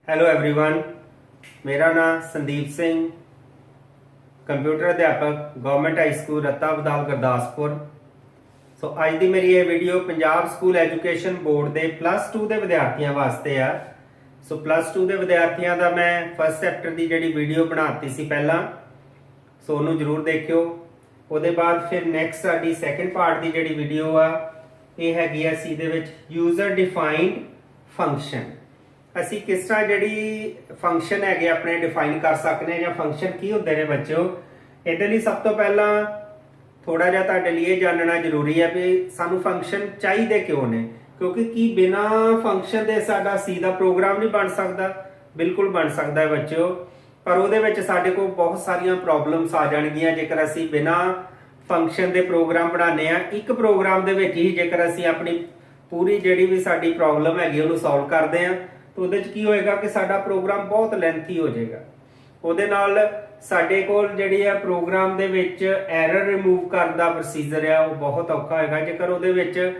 Hello everyone, मेरा नाम Sandeep Singh, computer ਅਧਿਆਪਕ ਗਵਰਨਮੈਂਟ ਹਾਈ ਸਕੂਲ ਰੱਤਾ ਬਦਾਲ ਗੁਰਦਾਸਪੁਰ। ਸੋ ਅੱਜ ਦੀ ਮੇਰੀ ਇਹ video Punjab school education board ਦੇ +2 ਦੇ ਵਿਦਿਆਰਥੀਆਂ ਵਾਸਤੇ ਆ। ਸੋ +2 ਦੇ ਵਿਦਿਆਰਥੀਆਂ ਦਾ ਮੈਂ ਫਸਟ ਚੈਪਟਰ ਦੀ ਜਿਹੜੀ ਵੀਡੀਓ ਬਣਾਤੀ ਸੀ ਪਹਿਲਾਂ, ਸੋ ਉਹਨੂੰ ਜ਼ਰੂਰ ਦੇਖਿਓ। ਉਹਦੇ ਬਾਅਦ ਫਿਰ ਨੈਕਸਟ ਸਾਡੀ ਸੈਕੰਡ ਪਾਰਟ ਦੀ ਜਿਹੜੀ ਵੀਡੀਓ ਆ ਇਹ ਹੈਗੀ ਆ ਸੀ ਦੇ ਵਿੱਚ ਯੂਜ਼ਰ ਡਿਫਾਈਨਡ ਫੰਕਸ਼ਨ। ਅਸੀਂ ਕਿਸ ਤਰ੍ਹਾਂ ਜਿਹੜੀ ਫੰਕਸ਼ਨ ਹੈਗੇ ਆਪਣੇ ਡਿਫਾਈਨ ਕਰ ਸਕਦੇ ਹਾਂ ਜਾਂ ਫੰਕਸ਼ਨ ਕੀ ਹੁੰਦੇ ਨੇ ਬੱਚਿਓ। ਇਹਦੇ ਲਈ ਸਭ ਤੋਂ ਪਹਿਲਾਂ ਥੋੜਾ ਜਿਹਾ ਤੁਹਾਡੇ ਲਈ ਇਹ ਜਾਣਨਾ ਜ਼ਰੂਰੀ ਹੈ ਵੀ ਸਾਨੂੰ ਫੰਕਸ਼ਨ ਚਾਹੀਦੇ ਕਿਉਂ ਨੇ, ਕਿਉਂਕਿ ਕੀ ਬਿਨਾ ਫੰਕਸ਼ਨ ਦੇ ਸਾਡਾ ਸੀ ਦਾ ਪ੍ਰੋਗਰਾਮ ਨਹੀਂ ਬਣ ਸਕਦਾ। ਬਿਲਕੁਲ ਬਣ ਸਕਦਾ ਹੈ ਬੱਚਿਓ, ਪਰ ਉਹਦੇ ਵਿੱਚ ਸਾਡੇ ਕੋਲ ਬਹੁਤ ਸਾਰੀਆਂ ਪ੍ਰੋਬਲਮਸ ਆ ਜਾਣਗੀਆਂ ਜੇਕਰ ਅਸੀਂ ਬਿਨਾ ਫੰਕਸ਼ਨ ਦੇ ਪ੍ਰੋਗਰਾਮ ਬਣਾਉਂਦੇ ਆ। ਇੱਕ ਪ੍ਰੋਗਰਾਮ ਦੇ ਵਿੱਚ ਹੀ ਜੇਕਰ ਅਸੀਂ ਆਪਣੀ ਪੂਰੀ ਜਿਹੜੀ ਵੀ ਸਾਡੀ ਪ੍ਰੋਬਲਮ ਹੈਗੀ ਉਹਨੂੰ ਸੋਲਵ ਕਰਦੇ ਆ तो ਉਹਦੇ ਚ ਕੀ ਹੋਏਗਾ ਕਿ ਸਾਡਾ ਪ੍ਰੋਗਰਾਮ ਬਹੁਤ ਲੈਂਥੀ ਹੋ ਜਾਏਗਾ। ਉਹਦੇ ਨਾਲ ਸਾਡੇ ਕੋਲ ਜਿਹੜੀ ਆ ਪ੍ਰੋਗਰਾਮ ਦੇ ਵਿੱਚ ਐਰਰ ਰਿਮੂਵ ਕਰਨ ਦਾ ਪ੍ਰੋਸੀਜਰ ਆ ਉਹ ਬਹੁਤ ਔਖਾ ਹੋਏਗਾ। ਜੇਕਰ ਉਹਦੇ ਵਿੱਚ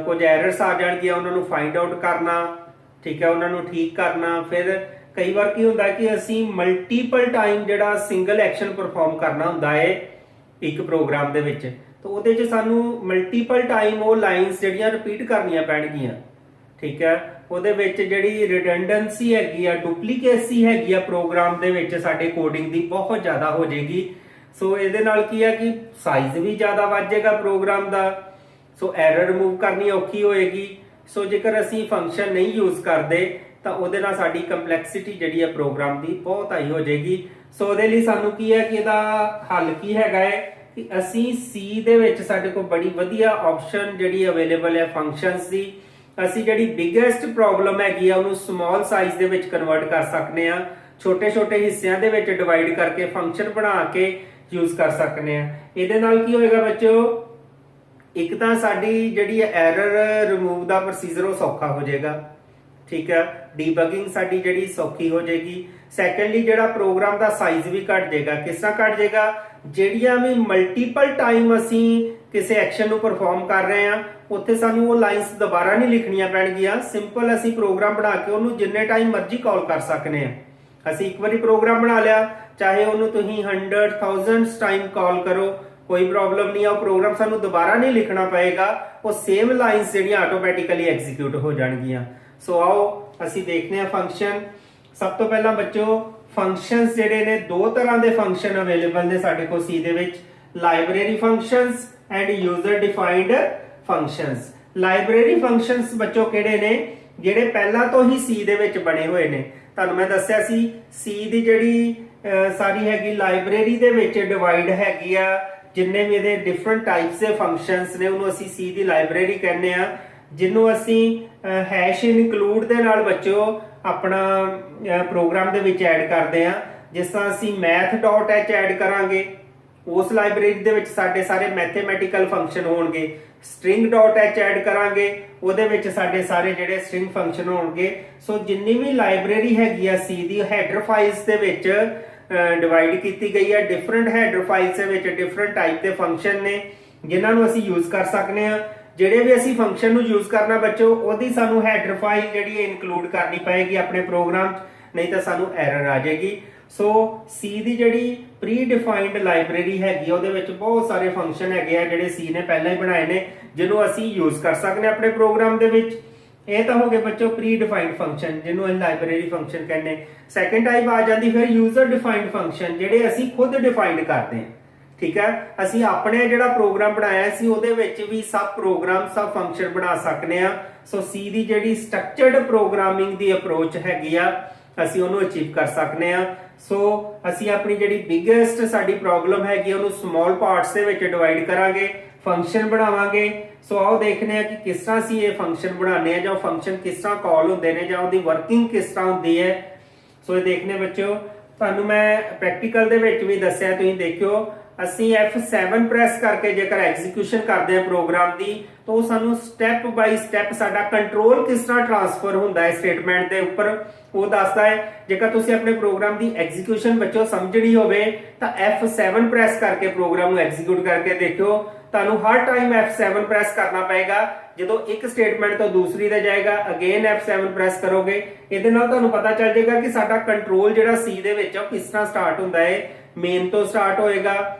ਕੁਝ ਐਰਰਸ ਆ ਜਾਣਗੀਆਂ ਉਹਨਾਂ ਨੂੰ ਫਾਈਂਡ ਆਊਟ ਕਰਨਾ, ਠੀਕ ਹੈ, ਉਹਨਾਂ ਨੂੰ ਠੀਕ ਕਰਨਾ। ਫਿਰ ਕਈ ਵਾਰ ਕੀ ਹੁੰਦਾ ਕਿ ਅਸੀਂ ਮਲਟੀਪਲ ਟਾਈਮ ਜਿਹੜਾ ਸਿੰਗਲ ਐਕਸ਼ਨ ਪਰਫਾਰਮ ਕਰਨਾ ਹੁੰਦਾ ਹੈ ਇੱਕ ਪ੍ਰੋਗਰਾਮ ਦੇ ਵਿੱਚ, ਤਾਂ ਉਹਦੇ 'ਚ ਸਾਨੂੰ ਮਲਟੀਪਲ ਟਾਈਮ ਉਹ ਲਾਈਨਸ ਜਿਹੜੀਆਂ ਰਿਪੀਟ ਕਰਨੀਆਂ ਪੈਣਗੀਆਂ, ਠੀਕ ਹੈ। ਉਹਦੇ ਵਿੱਚ ਜਿਹੜੀ ਰਿਡੰਡੈਂਸੀ ਹੈਗੀ ਆ, ਡੁਪਲੀਕੇਸੀ ਹੈਗੀ ਆ ਪ੍ਰੋਗਰਾਮ ਦੇ ਵਿੱਚ ਸਾਡੇ ਕੋਡਿੰਗ ਦੀ ਬਹੁਤ ਜ਼ਿਆਦਾ ਹੋ ਜਾਏਗੀ। ਸੋ ਇਹਦੇ ਨਾਲ ਕੀ ਹੈ ਕਿ ਸਾਈਜ਼ ਵੀ ਜ਼ਿਆਦਾ ਵੱਧ ਜਾਏਗਾ ਪ੍ਰੋਗਰਾਮ ਦਾ। ਸੋ ਐਰਰ ਰਿਮੂਵ ਕਰਨੀ ਔਖੀ ਹੋਏਗੀ। ਸੋ ਜੇਕਰ ਅਸੀਂ ਫੰਕਸ਼ਨ ਨਹੀਂ ਯੂਜ਼ ਕਰਦੇ ਤਾਂ ਉਹਦੇ ਨਾਲ ਸਾਡੀ ਕੰਪਲੈਕਸਿਟੀ ਜਿਹੜੀ ਹੈ ਪ੍ਰੋਗਰਾਮ ਦੀ ਬਹੁਤ ਹਾਈ ਹੋ ਜਾਏਗੀ। ਸੋ ਉਹਦੇ ਲਈ ਸਾਨੂੰ ਕੀ ਹੈ ਕਿ ਇਹਦਾ ਹੱਲ ਕੀ ਹੈਗਾ ਹੈ ਕਿ ਅਸੀਂ ਸੀ ਦੇ ਵਿੱਚ ਸਾਡੇ ਕੋਲ ਬੜੀ ਵਧੀਆ ਆਪਸ਼ਨ ਜਿਹੜੀ ਅਵੇਲੇਬਲ ਹੈ ਫੰਕਸ਼ਨਸ ਦੀ। ਅਸੀਂ ਜਿਹੜੀ ਬਿਗੇਸਟ ਪ੍ਰੋਬਲਮ ਹੈਗੀ ਆ ਉਹਨੂੰ ਸਮਾਲ ਸਾਈਜ਼ ਦੇ ਵਿੱਚ ਕਨਵਰਟ ਕਰ ਸਕਦੇ ਆ, ਛੋਟੇ ਛੋਟੇ ਹਿੱਸਿਆਂ ਦੇ ਵਿੱਚ ਡਿਵਾਈਡ ਕਰਕੇ ਫੰਕਸ਼ਨ ਬਣਾ ਕੇ ਯੂਜ਼ ਕਰ ਸਕਦੇ ਆ। ਇਹਦੇ ਨਾਲ ਕੀ ਹੋਏਗਾ ਬੱਚਿਓ, ਇੱਕ ਤਾਂ ਸਾਡੀ ਜਿਹੜੀ ਐਰਰ ਰਿਮੂਵ ਦਾ ਪ੍ਰੋਸੀਜਰ ਉਹ ਸੌਖਾ ਹੋ ਜਾਏਗਾ, ਠੀਕ ਹੈ, ਡੀਬਗਿੰਗ ਸਾਡੀ ਜਿਹੜੀ ਸੌਖੀ ਹੋ ਜਾਏਗੀ। ਸੈਕੰਡਲੀ ਜਿਹੜਾ ਪ੍ਰੋਗਰਾਮ ਦਾ ਸਾਈਜ਼ ਵੀ ਘਟ ਜਾਏਗਾ। ਕਿਸ ਤਰ੍ਹਾਂ ਘਟ ਜਾਏਗਾ, ਜਿਹੜੀਆਂ ਵੀ ਮਲਟੀਪਲ ਟਾਈਮ ਅਸੀਂ ਕਿਸੇ ਐਕਸ਼ਨ ਨੂੰ ਪਰਫਾਰਮ ਕਰ ਰਹੇ ਆ ਉੱਥੇ ਸਾਨੂੰ ਉਹ ਲਾਈਨਸ ਦੁਬਾਰਾ ਨਹੀਂ ਲਿਖਣੀਆਂ ਪੈਣਗੀਆਂ। ਸਿੰਪਲ ਅਸੀਂ ਪ੍ਰੋਗਰਾਮ ਬਣਾ ਕੇ ਉਹਨੂੰ ਜਿੰਨੇ ਟਾਈਮ ਮਰਜ਼ੀ ਕਾਲ ਕਰ ਸਕਨੇ ਆ। ਅਸੀਂ ਇੱਕ ਵਾਰੀ ਪ੍ਰੋਗਰਾਮ ਬਣਾ ਲਿਆ, ਚਾਹੇ ਉਹਨੂੰ ਤੁਸੀਂ 100,000 ਟਾਈਮ ਕਾਲ ਕਰੋ, ਕੋਈ ਪ੍ਰੋਬਲਮ ਨਹੀਂ ਆ। ਉਹ ਪ੍ਰੋਗਰਾਮ ਸਾਨੂੰ ਦੁਬਾਰਾ ਨਹੀਂ ਲਿਖਣਾ ਪਏਗਾ, ਉਹ ਸੇਮ ਲਾਈਨਸ ਜਿਹੜੀਆਂ ਆਟੋਮੈਟਿਕਲੀ ਐਗਜ਼ੀਕਿਊਟ ਹੋ ਜਾਣਗੀਆਂ। ਸੋ ਆਓ ਅਸੀਂ ਦੇਖਦੇ ਆ ਫੰਕਸ਼ਨ। ਸਭ ਤੋਂ ਪਹਿਲਾਂ ਬੱਚੋ ਫੰਕਸ਼ਨਸ ਜਿਹੜੇ ਨੇ, ਦੋ ਤਰ੍ਹਾਂ ਦੇ ਫੰਕਸ਼ਨ ਅਵੇਲੇਬਲ ਨੇ ਸਾਡੇ ਕੋਲ ਸੀ ਦੇ ਵਿੱਚ, library functions and user defined functions. Library functions ਬੱਚੋ ਕਿਹੜੇ ਨੇ, ਜਿਹੜੇ ਪਹਿਲਾਂ ਤੋਂ ਹੀ ਸੀ ਦੇ ਵਿੱਚ ਬਣੇ ਹੋਏ ਨੇ। ਤੁਹਾਨੂੰ ਮੈਂ ਦੱਸਿਆ ਸੀ ਸੀ ਦੀ ਜਿਹੜੀ ਸਾਰੀ ਹੈਗੀ ਲਾਇਬ੍ਰੇਰੀ ਦੇ ਵਿੱਚ ਡਿਵਾਈਡ ਹੈਗੀ ਆ। ਜਿੰਨੇ ਵੀ ਇਹਦੇ ਡਿਫਰੈਂਟ ਟਾਈਪਸ ਦੇ ਫੰਕਸ਼ਨਸ ਨੇ ਉਹਨੂੰ ਅਸੀਂ ਸੀ ਦੀ ਲਾਇਬ੍ਰੇਰੀ ਕਹਿੰਦੇ ਆ, ਜਿਹਨੂੰ ਅਸੀਂ ਹੈਸ਼ ਇਨਕਲੂਡ ਦੇ ਨਾਲ ਬੱਚੋ ਆਪਣਾ ਪ੍ਰੋਗਰਾਮ ਦੇ ਵਿੱਚ ਐਡ ਕਰਦੇ ਆ। ਜਿਸ ਤਰ੍ਹਾਂ ਅਸੀਂ math.h ਐਡ ਕਰਾਂਗੇ, ਉਸ ਲਾਇਬ੍ਰੇਰੀ ਦੇ ਵਿੱਚ ਸਾਡੇ ਸਾਰੇ ਮੈਥਮੈਟੀਕਲ ਫੰਕਸ਼ਨ ਹੋਣਗੇ। string.h ਐਡ ਕਰਾਂਗੇ, ਉਹਦੇ ਵਿੱਚ ਸਾਡੇ ਸਾਰੇ ਜਿਹੜੇ ਸਟ੍ਰਿੰਗ ਫੰਕਸ਼ਨ ਹੋਣਗੇ। ਸੋ ਜਿੰਨੀ ਵੀ ਲਾਇਬ੍ਰੇਰੀ ਹੈਗੀ ਆ ਸੀ ਦੀ ਹੈਡਰ ਫਾਈਲਸ ਦੇ ਵਿੱਚ ਡਿਵਾਈਡ ਕੀਤੀ ਗਈ ਹੈ। ਡਿਫਰੈਂਟ ਹੈਡਰ ਫਾਈਲਸ ਦੇ ਵਿੱਚ ਡਿਫਰੈਂਟ ਟਾਈਪ ਦੇ ਫੰਕਸ਼ਨ ਨੇ ਜਿਨ੍ਹਾਂ ਨੂੰ ਅਸੀਂ ਯੂਜ਼ ਕਰ ਸਕਦੇ ਆ। ਜਿਹੜੇ ਵੀ ਅਸੀਂ ਫੰਕਸ਼ਨ ਨੂੰ ਯੂਜ਼ ਕਰਨਾ ਬੱਚੋ ਉਹਦੀ ਸਾਨੂੰ ਹੈਡਰ ਫਾਈਲ ਜਿਹੜੀ ਹੈ ਇਨਕਲੂਡ ਕਰਨੀ ਪਏਗੀ ਆਪਣੇ ਪ੍ਰੋਗਰਾਮ 'ਚ, ਨਹੀਂ ਤਾਂ ਸਾਨੂੰ ਐਰਰ ਆ ਜਾਏਗੀ। ਸੋ ਸੀ ਦੀ ਜਿਹੜੀ ਪ੍ਰੀ ਡਿਫਾਈਨਡ ਲਾਇਬ੍ਰੇਰੀ ਹੈਗੀ ਉਹਦੇ ਵਿੱਚ ਬਹੁਤ ਸਾਰੇ ਫੰਕਸ਼ਨ ਹੈਗੇ ਆ ਜਿਹੜੇ ਸੀ ਨੇ ਪਹਿਲਾਂ ਹੀ ਬਣਾਏ ਨੇ, ਜਿਹਨੂੰ ਅਸੀਂ ਯੂਜ਼ ਕਰ ਸਕਦੇ ਆ ਆਪਣੇ ਪ੍ਰੋਗਰਾਮ ਦੇ ਵਿੱਚ। ਇਹ ਤਾਂ ਹੋ ਗਏ ਬੱਚੋ ਪ੍ਰੀ ਡਿਫਾਈਨਡ ਫੰਕਸ਼ਨ, ਜਿਹਨੂੰ ਅਸੀਂ ਲਾਇਬ੍ਰੇਰੀ ਫੰਕਸ਼ਨ ਕਹਿੰਦੇ। ਸੈਕੰਡ ਟਾਈਪ ਆ ਜਾਂਦੀ ਫਿਰ ਯੂਜ਼ਰ ਡਿਫਾਈਨਡ ਫੰਕਸ਼ਨ, ਜਿਹੜੇ ਅਸੀਂ ਖੁਦ ਡਿਫਾਈਨਡ ਕਰਦੇ ਆ, ਠੀਕ ਹੈ। ਅਸੀਂ ਆਪਣੇ ਜਿਹੜਾ ਪ੍ਰੋਗਰਾਮ ਬਣਾਇਆ ਸੀ ਉਹਦੇ ਵਿੱਚ ਵੀ ਸਭ ਪ੍ਰੋਗਰਾਮ ਸਭ ਫੰਕਸ਼ਨ ਬਣਾ ਸਕਦੇ ਆ। ਸੋ ਸੀ ਦੀ ਜਿਹੜੀ ਸਟਰਕਚਰਡ ਪ੍ਰੋਗਰਾਮਿੰਗ ਦੀ ਅਪਰੋਚ ਹੈਗੀ ਆ ਅਸੀਂ ਉਹਨੂੰ ਅਚੀਵ ਕਰ ਸਕਦੇ ਆ। ਸੋ ਅਸੀਂ ਆਪਣੀ ਜਿਹੜੀ ਬਿਗੇਸਟ ਸਾਡੀ ਪ੍ਰੋਬਲਮ ਹੈਗੀ ਉਹਨੂੰ ਸਮਾਲ ਪਾਰਟਸ ਦੇ ਵਿੱਚ ਡਿਵਾਈਡ ਕਰਾਂਗੇ, ਫੰਕਸ਼ਨ ਬਣਾਵਾਂਗੇ। ਸੋ ਆਓ ਦੇਖਦੇ ਆ ਕਿ ਕਿਸ ਤਰ੍ਹਾਂ ਅਸੀਂ ਇਹ ਫੰਕਸ਼ਨ ਬਣਾਉਂਦੇ ਆ, ਜਾਂ ਫੰਕਸ਼ਨ ਕਿਸ ਤਰ੍ਹਾਂ ਕਾਲ ਹੁੰਦੇ ਨੇ, ਜਾਂ ਉਹਦੀ ਵਰਕਿੰਗ ਕਿਸ ਤਰ੍ਹਾਂ ਹੁੰਦੀ ਹੈ। ਸੋ ਇਹ ਦੇਖਨੇ ਬੱਚਿਓ, ਤੁਹਾਨੂੰ ਮੈਂ ਪ੍ਰੈਕਟੀਕਲ ਦੇ ਵਿੱਚ ਵੀ ਦੱਸਿਆ, ਤੁਸੀਂ ਦੇਖਿਓ। ਅਸੀਂ F7 ਪ੍ਰੈਸ ਕਰਕੇ ਜੇਕਰ ਐਗਜ਼ੀਕਿਊਸ਼ਨ ਕਰਦੇ ਆ ਪ੍ਰੋਗਰਾਮ ਦੀ ਤਾਂ ਉਹ ਸਾਨੂੰ ਸਟੈਪ ਬਾਈ ਸਟੈਪ ਸਾਡਾ ਕੰਟਰੋਲ ਕਿਸ ਤਰ੍ਹਾਂ ਟ੍ਰਾਂਸਫਰ ਹੁੰਦਾ ਹੈ ਸਟੇਟਮੈਂਟ ਦੇ ਉੱਪਰ ਉਹ ਦੱਸਦਾ ਹੈ। ਜੇਕਰ ਤੁਸੀਂ ਆਪਣੇ ਪ੍ਰੋਗਰਾਮ ਦੀ ਐਗਜ਼ੀਕਿਊਸ਼ਨ ਬੱਚੋ ਸਮਝਣੀ ਹੋਵੇ ਤਾਂ F7 ਪ੍ਰੈਸ ਕਰਕੇ ਪ੍ਰੋਗਰਾਮ ਨੂੰ ਐਗਜ਼ੀਕਿਊਟ ਕਰਕੇ ਦੇਖਿਓ, ਤੁਹਾਨੂੰ ਹਰ ਟਾਈਮ F7 ਪ੍ਰੈਸ ਕਰਨਾ ਪਏਗਾ। ਜਦੋਂ ਇੱਕ ਸਟੇਟਮੈਂਟ ਤੋਂ ਦੂਸਰੀ ਤੇ ਜਾਏਗਾ ਅਗੇਨ F7 ਪ੍ਰੈਸ ਕਰੋਗੇ। ਇਹਦੇ ਨਾਲ ਤੁਹਾਨੂੰ ਪਤਾ ਚੱਲ ਜਾਏਗਾ ਕਿ ਸਾਡਾ ਕੰਟਰੋਲ ਜਿਹੜਾ C ਦੇ ਵਿੱਚ ਉਹ ਕਿਸ ਤਰ੍ਹਾਂ ਸਟਾਰਟ ਹੁੰਦਾ ਹੈ, ਮੇਨ ਤੋਂ ਸਟਾਰਟ ਹੋਏਗਾ,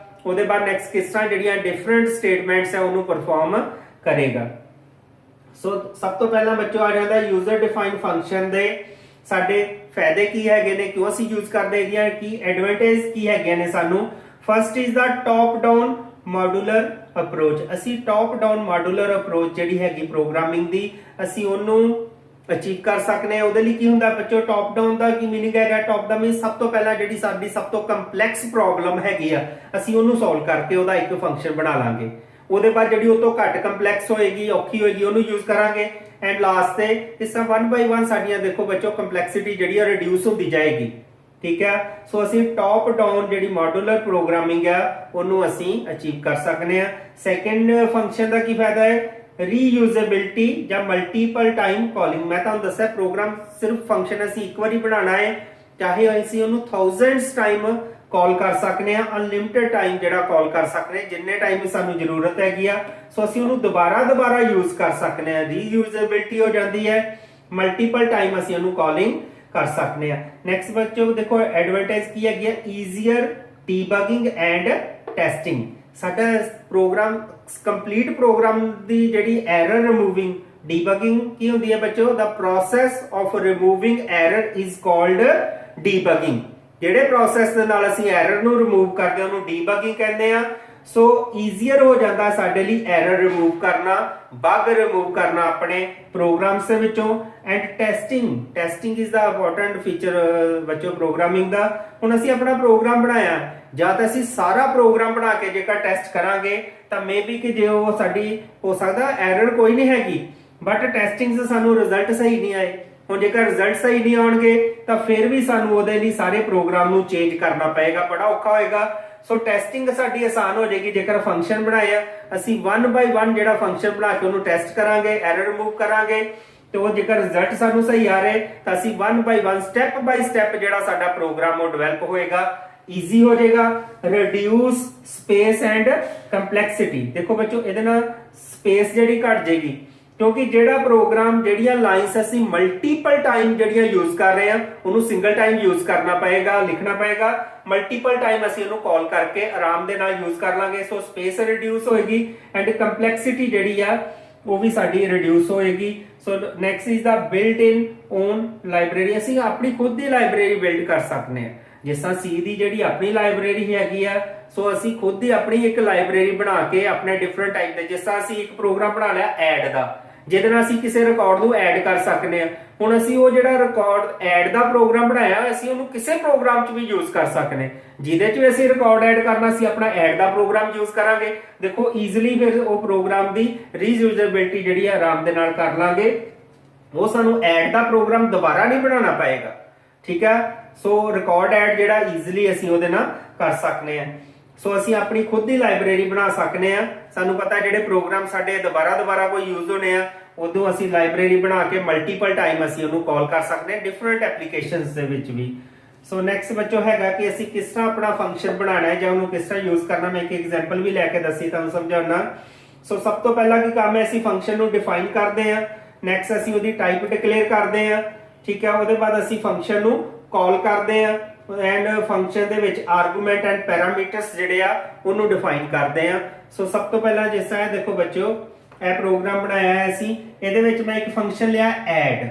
ਉਹਦੇ ਬਾਅਦ ਨੈਕਸਟ ਕਿਸ ਤਰ੍ਹਾਂ ਜਿਹੜੀਆਂ ਡਿਫਰੈਂਟ ਸਟੇਟਮੈਂਟਸ ਹੈ ਉਹਨੂੰ ਪਰਫਾਰਮ ਕਰੇਗਾ। ਸੋ ਸਭ ਤੋਂ ਪਹਿਲਾਂ ਬੱਚੋ ਆ ਜਾਂਦਾ ਯੂਜ਼ਰ ਡਿਫਾਈਨਡ ਫੰਕਸ਼ਨ ਦੇ ਸਾਡੇ ਫਾਇਦੇ ਕੀ ਹੈਗੇ ਨੇ, ਕਿਉਂ ਅਸੀਂ ਯੂਜ਼ ਕਰਦੇ, ਇਹਦੀਆਂ ਕੀ ਐਡਵਾਂਟੇਜ ਕੀ ਹੈਗੇ ਨੇ ਸਾਨੂੰ। First is the top down modular approach. ਅਸੀਂ ਟੌਪ ਡਾਊਨ ਮੋਡੂਲਰ ਅਪਰੋਚ ਜਿਹੜੀ ਹੈਗੀ ਪ੍ਰੋਗਰਾਮਿੰਗ ਦੀ ਅਸੀਂ ਉਹਨੂੰ ਅਚੀਵ ਕਰ ਸਕਨੇ ਆ। ਉਹਦੇ ਲਈ ਕੀ ਹੁੰਦਾ ਬੱਚੋ, ਟੌਪ ਡਾਊਨ ਦਾ ਕੀ ਮੀਨਿੰਗ ਹੈਗਾ, ਟੌਪ ਦਾ ਮੀਨ ਸਭ ਤੋਂ ਪਹਿਲਾਂ ਜਿਹੜੀ ਸਾਡੀ ਸਭ ਤੋਂ ਕੰਪਲੈਕਸ ਪ੍ਰੋਬਲਮ ਹੈਗੀ ਆ ਅਸੀਂ ਉਹਨੂੰ ਸੋਲਵ ਕਰਕੇ ਉਹਦਾ ਇੱਕ ਫੰਕਸ਼ਨ ਬਣਾ ਲਾਂਗੇ। ਉਹਦੇ ਬਾਅਦ ਜਿਹੜੀ ਉਹ ਤੋਂ ਘੱਟ ਕੰਪਲੈਕਸ ਹੋਏਗੀ, ਔਖੀ ਹੋਏਗੀ, ਉਹਨੂੰ ਯੂਜ਼ ਕਰਾਂਗੇ। ਐਂਡ ਲਾਸਟ ਤੇ ਇਸ ਤਰ੍ਹਾਂ 1 by 1 ਸਾਡੀਆਂ ਦੇਖੋ ਬੱਚੋ ਕੰਪਲੈਕਸਿਟੀ ਜਿਹੜੀ ਆ ਰਿਡਿਊਸ ਹੁੰਦੀ ਜਾਏਗੀ। ਠੀਕ ਹੈ, ਸੋ ਅਸੀਂ ਟੌਪ ਡਾਊਨ ਜਿਹੜੀ ਮੋਡੂਲਰ ਪ੍ਰੋਗਰਾਮਿੰਗ ਆ ਉਹਨੂੰ ਅਸੀਂ ਅਚੀਵ ਕਰ ਸਕਨੇ ਆ। ਸੈਕੰਡ ਫੰਕਸ਼ਨ ਦਾ ਕੀ ਫਾਇਦਾ ਹੈ, ਰੀਯੂਜ਼ੇਬਿਲਟੀ ਜਾਂ ਮਲਟੀਪਲ ਟਾਈਮ ਕਾਲਿੰਗ। ਮੈਂ ਤੁਹਾਨੂੰ ਦੱਸਿਆ ਪ੍ਰੋਗਰਾਮ ਸਿਰਫ ਫੰਕਸ਼ਨ ਅਸੀਂ ਇੱਕ ਵਾਰੀ ਬਣਾਉਣਾ ਹੈ, ਚਾਹੇ ਅਸੀਂ ਉਹਨੂੰ ਥਾਊਜ਼ੈਂਡਸ ਟਾਈਮ ਕਾਲ ਕਰ ਸਕਨੇ ਆ, ਅਨਲਿਮਿਟਡ ਟਾਈਮ ਜਿਹੜਾ ਕਾਲ ਕਰ ਸਕਨੇ, ਜਿੰਨੇ ਟਾਈਮ ਸਾਨੂੰ ਜ਼ਰੂਰਤ ਹੈਗੀ ਆ। ਸੋ ਅਸੀਂ ਉਹਨੂੰ ਦੁਬਾਰਾ ਯੂਜ਼ ਕਰ ਸਕਨੇ ਆ, ਰੀਯੂਜ਼ੇਬਿਲਟੀ ਹੋ ਜਾਂਦੀ ਹੈ, ਮਲਟੀਪਲ ਟਾਈਮ ਅਸੀਂ ਉਹਨੂੰ ਕਾਲਿੰਗ ਕਰ ਸਕਨੇ ਆ। ਨੈਕਸਟ ਬੱਚੋ ਦੇਖੋ ਐਡਵਾਂਟੇਜ ਕੀ ਹੈਗੀ ਆ, ਈਜ਼ੀਅਰ ਡੀਬਗਿੰਗ ਐਂਡ ਟੈਸਟਿੰਗ। ਸਾਡਾ ਪ੍ਰੋਗਰਾਮ ਕੰਪਲੀਟ ਪ੍ਰੋਗਰਾਮ ਦੀ ਜਿਹੜੀ ਐਰਰ ਰਿਮੂਵਿੰਗ ਡੀਬਗਿੰਗ ਕੀ ਹੁੰਦੀ ਹੈ ਬੱਚੋ, the process of removing error is called debugging. ਜਿਹੜੇ ਪ੍ਰੋਸੈਸ ਦੇ ਨਾਲ ਅਸੀਂ ਐਰਰ ਨੂੰ ਰਿਮੂਵ ਕਰਦੇ ਉਹਨੂੰ ਡੀਬਗਿੰਗ ਕਹਿੰਦੇ ਆ। ਸੋ ਈਜ਼ੀਅਰ ਹੋ ਜਾਂਦਾ ਸਾਡੇ ਲਈ ਐਰਰ ਰਿਮੂਵ ਕਰਨਾ, ਬਗ ਰਿਮੂਵ ਕਰਨਾ ਆਪਣੇ ਪ੍ਰੋਗਰਾਮਸ ਦੇ ਵਿੱਚੋਂ। And testing is the important feature ਬੱਚੋ ਪ੍ਰੋਗਰਾਮਿੰਗ ਦਾ। ਹੁਣ ਅਸੀਂ ਆਪਣਾ ਪ੍ਰੋਗਰਾਮ ਬਣਾਇਆ, ਜਾਂ ਤਾਂ ਅਸੀਂ ਸਾਰਾ ਪ੍ਰੋਗਰਾਮ ਬਣਾ ਕੇ ਜੇਕਰ ਟੈਸਟ ਕਰਾਂਗੇ ਤਾਂ ਮੇਬੀ ਕਿ ਜੇ ਉਹ ਸਾਡੀ ਹੋ ਸਕਦਾ ਐਰਰ ਕੋਈ ਨਹੀਂ ਹੈਗੀ, ਬਟ ਟੈਸਟਿੰਗ ਸੇ ਸਾਨੂੰ ਰਿਜ਼ਲਟ ਸਹੀ ਨਹੀਂ ਆਏ। ਹੁਣ ਜੇਕਰ ਰਿਜ਼ਲਟ ਸਹੀ ਨਹੀਂ ਆਉਣਗੇ ਤਾਂ ਫਿਰ ਵੀ ਸਾਨੂੰ ਉਹਦੇ ਲਈ ਸਾਰੇ ਪ੍ਰੋਗਰਾਮ ਨੂੰ ਚੇਂਜ ਕਰਨਾ ਪਏਗਾ, ਬੜਾ ਔਖਾ ਹੋਏਗਾ। ਸੋ ਟੈਸਟਿੰਗ ਸਾਡੀ ਆਸਾਨ ਹੋ ਜਾਏਗੀ ਜੇਕਰ ਫੰਕਸ਼ਨ ਬਣਾਇਆ ਅਸੀਂ 1 by 1 ਜਿਹੜਾ ਫੰਕਸ਼ਨ ਬਣਾ ਕੇ ਉਹਨੂੰ ਟੈਸਟ ਕਰਾਂਗੇ, ਐਰਰ ਰਿਮੂਵ ਕਰਾਂਗੇ, ਤੇ ਉਹ ਜੇਕਰ ਰਿਜ਼ਲਟ ਸਾਨੂੰ ਸਹੀ ਆ ਰਹੇ ਤਾਂ ਅਸੀਂ 1 by 1 ਸਟੈਪ ਬਾਈ ਸਟੈਪ ਜਿਹੜਾ ਸਾਡਾ ਪ੍ਰੋਗਰਾਮ ਉਹ ਡਿਵੈਲਪ ਹੋਏਗਾ, ਈਜ਼ੀ ਹੋ ਜਾਏਗਾ। Reduce space and complexity. ਦੇਖੋ ਬੱਚੋ ਇਹਦੇ ਨਾਲ ਸਪੇਸ ਜਿਹੜੀ ਘਟ ਜਾਏਗੀ, ਕਿਉਂਕਿ ਜਿਹੜਾ ਪ੍ਰੋਗਰਾਮ ਜਿਹੜੀਆਂ ਲਾਈਨਸ ਅਸੀਂ ਮਲਟੀਪਲ ਟਾਈਮ ਜਿਹੜੀਆਂ ਯੂਜ਼ ਕਰ ਰਹੇ ਆ ਉਹਨੂੰ ਸਿੰਗਲ ਟਾਈਮ ਯੂਜ਼ ਕਰਨਾ ਪਏਗਾ, ਲਿਖਣਾ ਪਏਗਾ। ਮਲਟੀਪਲ ਟਾਈਮ ਅਸੀਂ ਉਹਨੂੰ ਕਾਲ ਕਰਕੇ ਆਰਾਮ ਦੇ ਨਾਲ ਯੂਜ਼ ਕਰ ਲਾਂਗੇ। ਸੋ ਸਪੇਸ ਰਿਡਿਊਸ ਹੋਏਗੀ ਐਂਡ ਕੰਪਲੈਕਸਿਟੀ ਜਿਹੜੀ ਆ ਉਹ ਵੀ ਸਾਡੀ ਰਿਡਿਊਸ ਹੋਏਗੀ। So next is the built in own library. ਅਸੀਂ ਆਪਣੀ ਖੁਦ ਦੀ ਲਾਇਬ੍ਰੇਰੀ ਬਿਲਡ ਕਰ ਸਕਦੇ ਹਾਂ। ਜਿਸ ਤਰ੍ਹਾਂ C ਦੀ ਜਿਹੜੀ ਆਪਣੀ ਲਾਇਬ੍ਰੇਰੀ ਹੈਗੀ ਆ, ਸੋ ਅਸੀਂ ਖੁਦ ਹੀ ਆਪਣੀ ਇੱਕ ਲਾਇਬ੍ਰੇਰੀ ਬਣਾ ਕੇ ਆਪਣੇ ਡਿਫਰੈਂਟ ਟਾਈਪ ਦੇ, ਜਿਸ ਤਰ੍ਹਾਂ ਅਸੀਂ ਇੱਕ ਪ੍ਰੋਗਰਾਮ ਬਣਾ ਲਿਆ ਐਡ ਦਾ, ਜਿਹਦੇ ਨਾਲ ਅਸੀਂ ਕਿਸੇ ਰਿਕਾਰਡ ਨੂੰ ਐਡ ਕਰ ਸਕਦੇ ਆ। ਹੁਣ ਅਸੀਂ ਉਹ ਜਿਹੜਾ ਰਿਕਾਰਡ ਐਡ ਦਾ ਪ੍ਰੋਗਰਾਮ ਬਣਾਇਆ ਅਸੀਂ ਉਹਨੂੰ ਕਿਸੇ ਪ੍ਰੋਗਰਾਮ 'ਚ ਵੀ ਯੂਜ਼ ਕਰ ਸਕਦੇ, ਜਿਹਦੇ 'ਚ ਅਸੀਂ ਰਿਕਾਰਡ ਐਡ ਕਰਨਾ ਸੀ ਆਪਣਾ ਐਡ ਦਾ ਪ੍ਰੋਗਰਾਮ ਯੂਜ਼ ਕਰਾਂਗੇ। ਦੇਖੋ ਈਜ਼ੀਲੀ ਫਿਰ ਉਹ ਪ੍ਰੋਗਰਾਮ ਦੀ ਰੀਯੂਜ਼ੇਬਿਲਟੀ ਜਿਹੜੀ ਆ ਆਰਾਮ ਦੇ ਨਾਲ ਕਰ ਲਾਂਗੇ। ਉਹ ਸਾਨੂੰ ਐਡ ਦਾ ਪ੍ਰੋਗਰਾਮ ਦੁਬਾਰਾ ਨਹੀਂ ਬਣਾਉਣਾ ਪਏਗਾ। ਠੀਕ ਹੈ, ਸੋ ਰਿਕਾਰਡ ਐਡ ਜਿਹੜਾ ਈਜ਼ੀਲੀ ਅਸੀਂ ਉਹਦੇ ਨਾਲ ਕਰ ਸਕਦੇ ਆ। ਸੋ ਅਸੀਂ ਆਪਣੀ ਖੁਦ ਦੀ ਲਾਇਬ੍ਰੇਰੀ ਬਣਾ ਸਕਨੇ ਆ। ਸਾਨੂੰ ਪਤਾ ਜਿਹੜੇ ਪ੍ਰੋਗਰਾਮ ਸਾਡੇ ਦੁਬਾਰਾ ਕੋਈ ਯੂਜ਼ ਹੋਣੇ ਆ ਉਦੋਂ ਅਸੀਂ ਲਾਇਬ੍ਰੇਰੀ ਬਣਾ ਕੇ ਮਲਟੀਪਲ ਟਾਈਮ ਅਸੀਂ ਉਹਨੂੰ ਕਾਲ ਕਰ ਸਕਦੇ ਆ ਡਿਫਰੈਂਟ ਐਪਲੀਕੇਸ਼ਨਸ ਦੇ ਵਿੱਚ ਵੀ। ਸੋ ਨੈਕਸਟ ਬੱਚੋ ਹੈਗਾ ਕਿ ਅਸੀਂ ਕਿਸ ਤਰ੍ਹਾਂ ਆਪਣਾ ਫੰਕਸ਼ਨ ਬਣਾਉਣਾ ਹੈ ਜਾਂ ਉਹਨੂੰ ਕਿਸ ਤਰ੍ਹਾਂ ਯੂਜ਼ ਕਰਨਾ। ਮੈਂ ਇੱਕ ਐਗਜ਼ਾਮਪਲ ਵੀ ਲੈ ਕੇ ਦੱਸੀ ਤੁਹਾਨੂੰ ਸਮਝਾਉਣਾ। ਸੋ ਸਭ ਤੋਂ ਪਹਿਲਾਂ ਕੀ ਕੰਮ ਹੈ, ਅਸੀਂ ਫੰਕਸ਼ਨ ਨੂੰ ਡਿਫਾਈਨ ਕਰਦੇ ਆ। ਨੈਕਸਟ ਅਸੀਂ ਉਹਦੀ ਟਾਈਪ ਡਿਕਲੇਅਰ ਕਰਦੇ ਆ। ਠੀਕ ਹੈ, ਉਹਦੇ ਬਾਅਦ ਅਸੀਂ ਫੰਕਸ਼ਨ ਨੂੰ ਕਾਲ ਕਰਦੇ ਆ ਐਂਡ ਫੰਕਸ਼ਨ ਦੇ ਵਿੱਚ ਆਰਗੂਮੈਂਟ ਐਂਡ ਪੈਰਾਮੀਟਰਸ ਜਿਹੜੇ ਆ ਉਹਨੂੰ ਡਿਫਾਈਨ ਕਰਦੇ ਆ। ਸੋ ਸਭ ਤੋਂ ਪਹਿਲਾਂ ਜਿਸ ਤਰ੍ਹਾਂ ਦੇਖੋ ਬੱਚੋ ਇਹ ਪ੍ਰੋਗਰਾਮ ਬਣਾਇਆ ਹੈ ਅਸੀਂ, ਇਹਦੇ ਵਿੱਚ ਮੈਂ ਇੱਕ ਫੰਕਸ਼ਨ ਲਿਆ ਐਡ।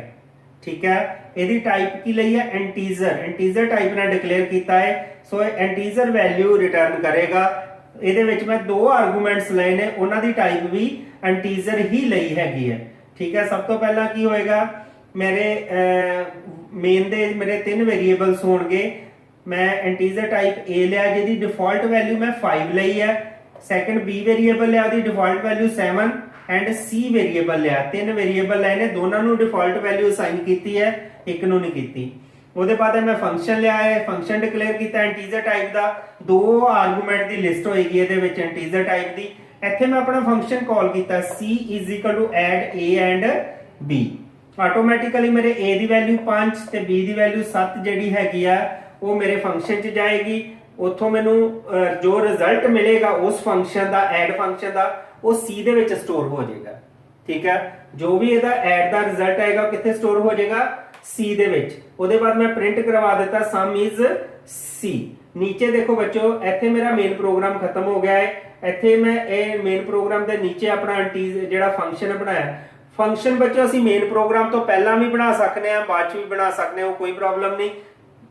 ਠੀਕ ਹੈ, ਇਹਦੀ ਟਾਈਪ ਕੀ ਲਈ ਹੈ, ਇੰਟੀਜ਼ਰ ਟਾਈਪ ਨਾਲ ਡਿਕਲੇਅਰ ਕੀਤਾ ਹੈ। ਸੋ ਇੰਟੀਜ਼ਰ ਵੈਲਿਊ ਰਿਟਰਨ ਕਰੇਗਾ। ਇਹਦੇ ਵਿੱਚ ਮੈਂ ਦੋ ਆਰਗੂਮੈਂਟਸ ਲਏ ਨੇ, ਉਹਨਾਂ ਦੀ ਟਾਈਪ ਵੀ ਇੰਟੀਜ਼ਰ ਹੀ ਲਈ ਹੈਗੀ ਹੈ। ਠੀਕ ਹੈ, ਸਭ ਤੋਂ ਪਹਿਲਾਂ ਕੀ ਹੋਏਗਾ, ਮੇਰੇ ਮੇਨ ਦੇ ਮੇਰੇ 3 ਵੇਰੀਏਬਲਸ ਹੋਣਗੇ। ਮੈਂ ਇੰਟੀਜ਼ਰ ਟਾਈਪ A ਲਿਆ ਜਿਹਦੀ ਡਿਫਾਲਟ ਵੈਲਿਊ ਮੈਂ 5 ਲਈ ਹੈ। ਸੈਕੰਡ B ਵੇਰੀਏਬਲ ਲਿਆ ਉਹਦੀ default value 7 and C variable ਲਿਆ। 3 ਵੇਰੀਏਬਲ ਲਏ ਨੇ, ਦੋਨਾਂ ਨੂੰ ਡਿਫਾਲਟ ਵੈਲਿਊ ਅਸਾਈਨ ਕੀਤੀ ਹੈ, ਇੱਕ ਨੂੰ ਨਹੀਂ ਕੀਤੀ। ਉਹਦੇ ਬਾਅਦ ਮੈਂ ਫੰਕਸ਼ਨ ਲਿਆ ਹੈ, ਫੰਕਸ਼ਨ ਡਿਕਲੇਅਰ ਕੀਤਾ ਇੰਟੀਜ਼ਰ ਟਾਈਪ ਦਾ। 2 ਆਰਗੂਮੈਂਟ ਦੀ ਲਿਸਟ ਹੋਏਗੀ ਇਹਦੇ ਵਿੱਚ ਇੰਟੀਜ਼ਰ ਟਾਈਪ ਦੀ। ਇੱਥੇ ਮੈਂ ਆਪਣਾ ਫੰਕਸ਼ਨ ਕਾਲ ਕੀਤਾ C add A and B। Automatically ਮੇਰੇ A ਦੀ ਵੈਲਿਊ 5 ਤੇ B ਦੀ ਵੈਲਿਊ 7 ਜਿਹੜੀ ਹੈਗੀ ਆ ਉਹ ਮੇਰੇ ਫੰਕਸ਼ਨ 'ਚ ਜਾਏਗੀ। ਉੱਥੋਂ ਮੈਨੂੰ ਜੋ ਰਿਜ਼ਲਟ ਮਿਲੇਗਾ ਉਸ ਫੰਕਸ਼ਨ ਦਾ, ਐਡ ਫੰਕਸ਼ਨ ਦਾ, ਉਹ C ਦੇ ਵਿੱਚ ਸਟੋਰ ਹੋ ਜਾਏਗਾ। ਠੀਕ ਹੈ, ਜੋ ਵੀ ਇਹਦਾ ਐਡ ਦਾ ਰਿਜ਼ਲਟ ਆਏਗਾ ਉਹ ਕਿੱਥੇ ਸਟੋਰ ਹੋ ਜਾਏਗਾ? C ਦੇ ਵਿੱਚ। ਉਹਦੇ ਬਾਅਦ ਮੈਂ ਪ੍ਰਿੰਟ ਕਰਵਾ ਦਿੱਤਾ ਸਮ ਇਜ਼ C। ਨੀਚੇ ਦੇਖੋ ਬੱਚੋ, ਇੱਥੇ ਮੇਰਾ ਮੇਨ ਪ੍ਰੋਗਰਾਮ ਖਤਮ ਹੋ ਗਿਆ ਹੈ। ਇੱਥੇ ਮੈਂ ਇਹ ਮੇਨ ਪ੍ਰੋਗਰਾਮ ਦੇ ਨੀਚੇ ਆਪਣਾ ਜਿਹੜਾ ਫੰਕਸ਼ਨ ਬਣਾਇਆ। ਫੰਕਸ਼ਨ ਬੱਚੋ ਅਸੀਂ ਮੇਨ ਪ੍ਰੋਗਰਾਮ ਤੋਂ ਪਹਿਲਾਂ ਵੀ ਬਣਾ ਸਕਦੇ ਆ, ਬਾਅਦ ਚ ਵੀ ਬਣਾ ਸਕਦੇ ਹੋ, ਕੋਈ ਪ੍ਰੋਬਲਮ ਨਹੀਂ।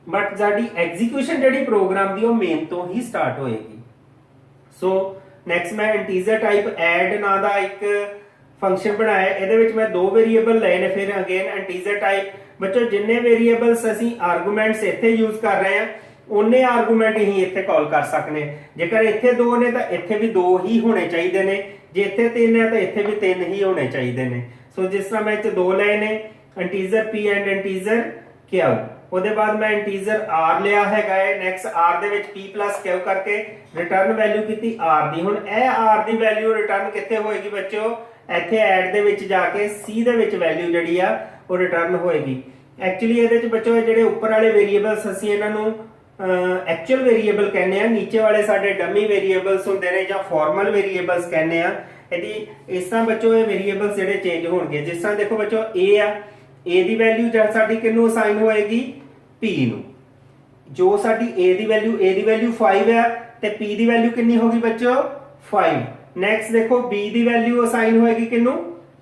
ਬਟ ਸਾਡੀ ਐਗਜ਼ੀਕਿਊਸ਼ਨ ਜਿਹੜੀ ਪ੍ਰੋਗਰਾਮ ਦੀ ਉਹ ਮੇਨ ਤੋਂ ਹੀ ਸਟਾਰਟ ਹੋਏਗੀ। ਸੋ ਨੈਕਸਟ ਮੈਂ ਇੰਟੀਜਰ ਟਾਈਪ ਐਡ ਨਾਂ ਦਾ ਇੱਕ ਫੰਕਸ਼ਨ ਬਣਾਇਆ। ਇਹਦੇ ਵਿੱਚ ਮੈਂ ਦੋ ਵੇਰੀਏਬਲ ਲਏ ਨੇ। ਫਿਰ ਅਗੇਨ ਇੰਟੀਜਰ ਟਾਈਪ ਬੱਚੋ, ਜਿੰਨੇ ਵੇਰੀਏਬਲਸ ਅਸੀਂ ਆਰਗੂਮੈਂਟਸ ਇੱਥੇ ਯੂਜ਼ ਕਰ ਰਹੇ ਆ ਉਹਨੇ ਆਰਗੂਮੈਂਟ ਹੀ ਇੱਥੇ ਕਾਲ ਕਰ ਸਕਨੇ। ਜੇਕਰ ਇੱਥੇ ਦੋ ਨੇ ਤਾਂ ਇੱਥੇ ਵੀ ਦੋ ਹੀ ਹੋਣੇ ਚਾਹੀਦੇ ਨੇ, ਜੇ ਇੱਥੇ ਤਿੰਨ ਹੈ ਤਾਂ ਇੱਥੇ ਵੀ ਤਿੰਨ ਹੀ ਹੋਣੇ ਚਾਹੀਦੇ ਨੇ। ਸੋ ਜਿਸ ਤਰ੍ਹਾਂ ਮੈਂ ਇੱਥੇ ਦੋ ਲਏ ਨੇ, integer p and integer q। ਉਹਦੇ ਬਾਅਦ ਮੈਂ ਇੰਟੀਜਰ r ਲਿਆ ਹੈਗਾ ਹੈ। ਨੈਕਸਟ r ਦੇ ਵਿੱਚ p q ਕਰਕੇ ਰਿਟਰਨ ਵੈਲਿਊ ਕੀਤੀ r ਦੀ। ਹੁਣ ਇਹ r ਦੀ ਵੈਲਿਊ ਰਿਟਰਨ ਕਿੱਥੇ ਹੋਏਗੀ ਬੱਚੋ? ਇੱਥੇ ਐਡ ਦੇ ਵਿੱਚ ਜਾ ਕੇ c ਦੇ ਵਿੱਚ ਵੈਲਿਊ ਜਿਹੜੀ ਆ ਉਹ ਰਿਟਰਨ ਹੋਏਗੀ। ਐਕਚੁਅਲੀ ਇਹਦੇ ਵਿੱਚ ਬੱਚੋ ਜਿਹੜੇ ਉੱਪਰ ਵਾਲੇ ਵੇਰੀਏਬਲਸ ਅਸੀਂ ਇਹਨਾਂ ਨੂੰ ਐਕਚੁਅਲ ਵੇਰੀਏਬਲ ਕਹਿੰਦੇ ਆ, ਨੀਚੇ ਵਾਲੇ ਸਾਡੇ ਡਮੀ ਵੇਰੀਏਬਲਸ ਹੁੰਦੇ ਨੇ ਜਾਂ ਫਾਰਮਲ ਵੇਰੀਏਬਲਸ ਕਹਿੰਦੇ ਆ। ਇਹਦੀ ਇਸ ਤਰ੍ਹਾਂ ਬੱਚੋ ਇਹ ਵੇਰੀਏਬਲਸ ਜਿਹੜੇ ਚੇਂਜ ਹੋਣਗੇ। ਜਿਸ ਤਰ੍ਹਾਂ ਦੇਖੋ ਬੱਚੋ a ਆ, a ਦੀ ਵੈਲਿਊ ਸਾਡੀ ਕਿਹਨੂੰ ਅਸਾਈਨ ਹੋਏਗੀ? p ਨੂੰ। ਜੋ ਸਾਡੀ a ਦੀ ਵੈਲਿਊ 5 ਆ ਤੇ p ਦੀ ਵੈਲਿਊ ਕਿੰਨੀ ਹੋਗੀ ਬੱਚੋ? 5। ਨੈਕਸਟ ਦੇਖੋ b ਦੀ ਵੈਲਿਊ ਅਸਾਈਨ ਹੋਏਗੀ ਕਿਹਨੂੰ?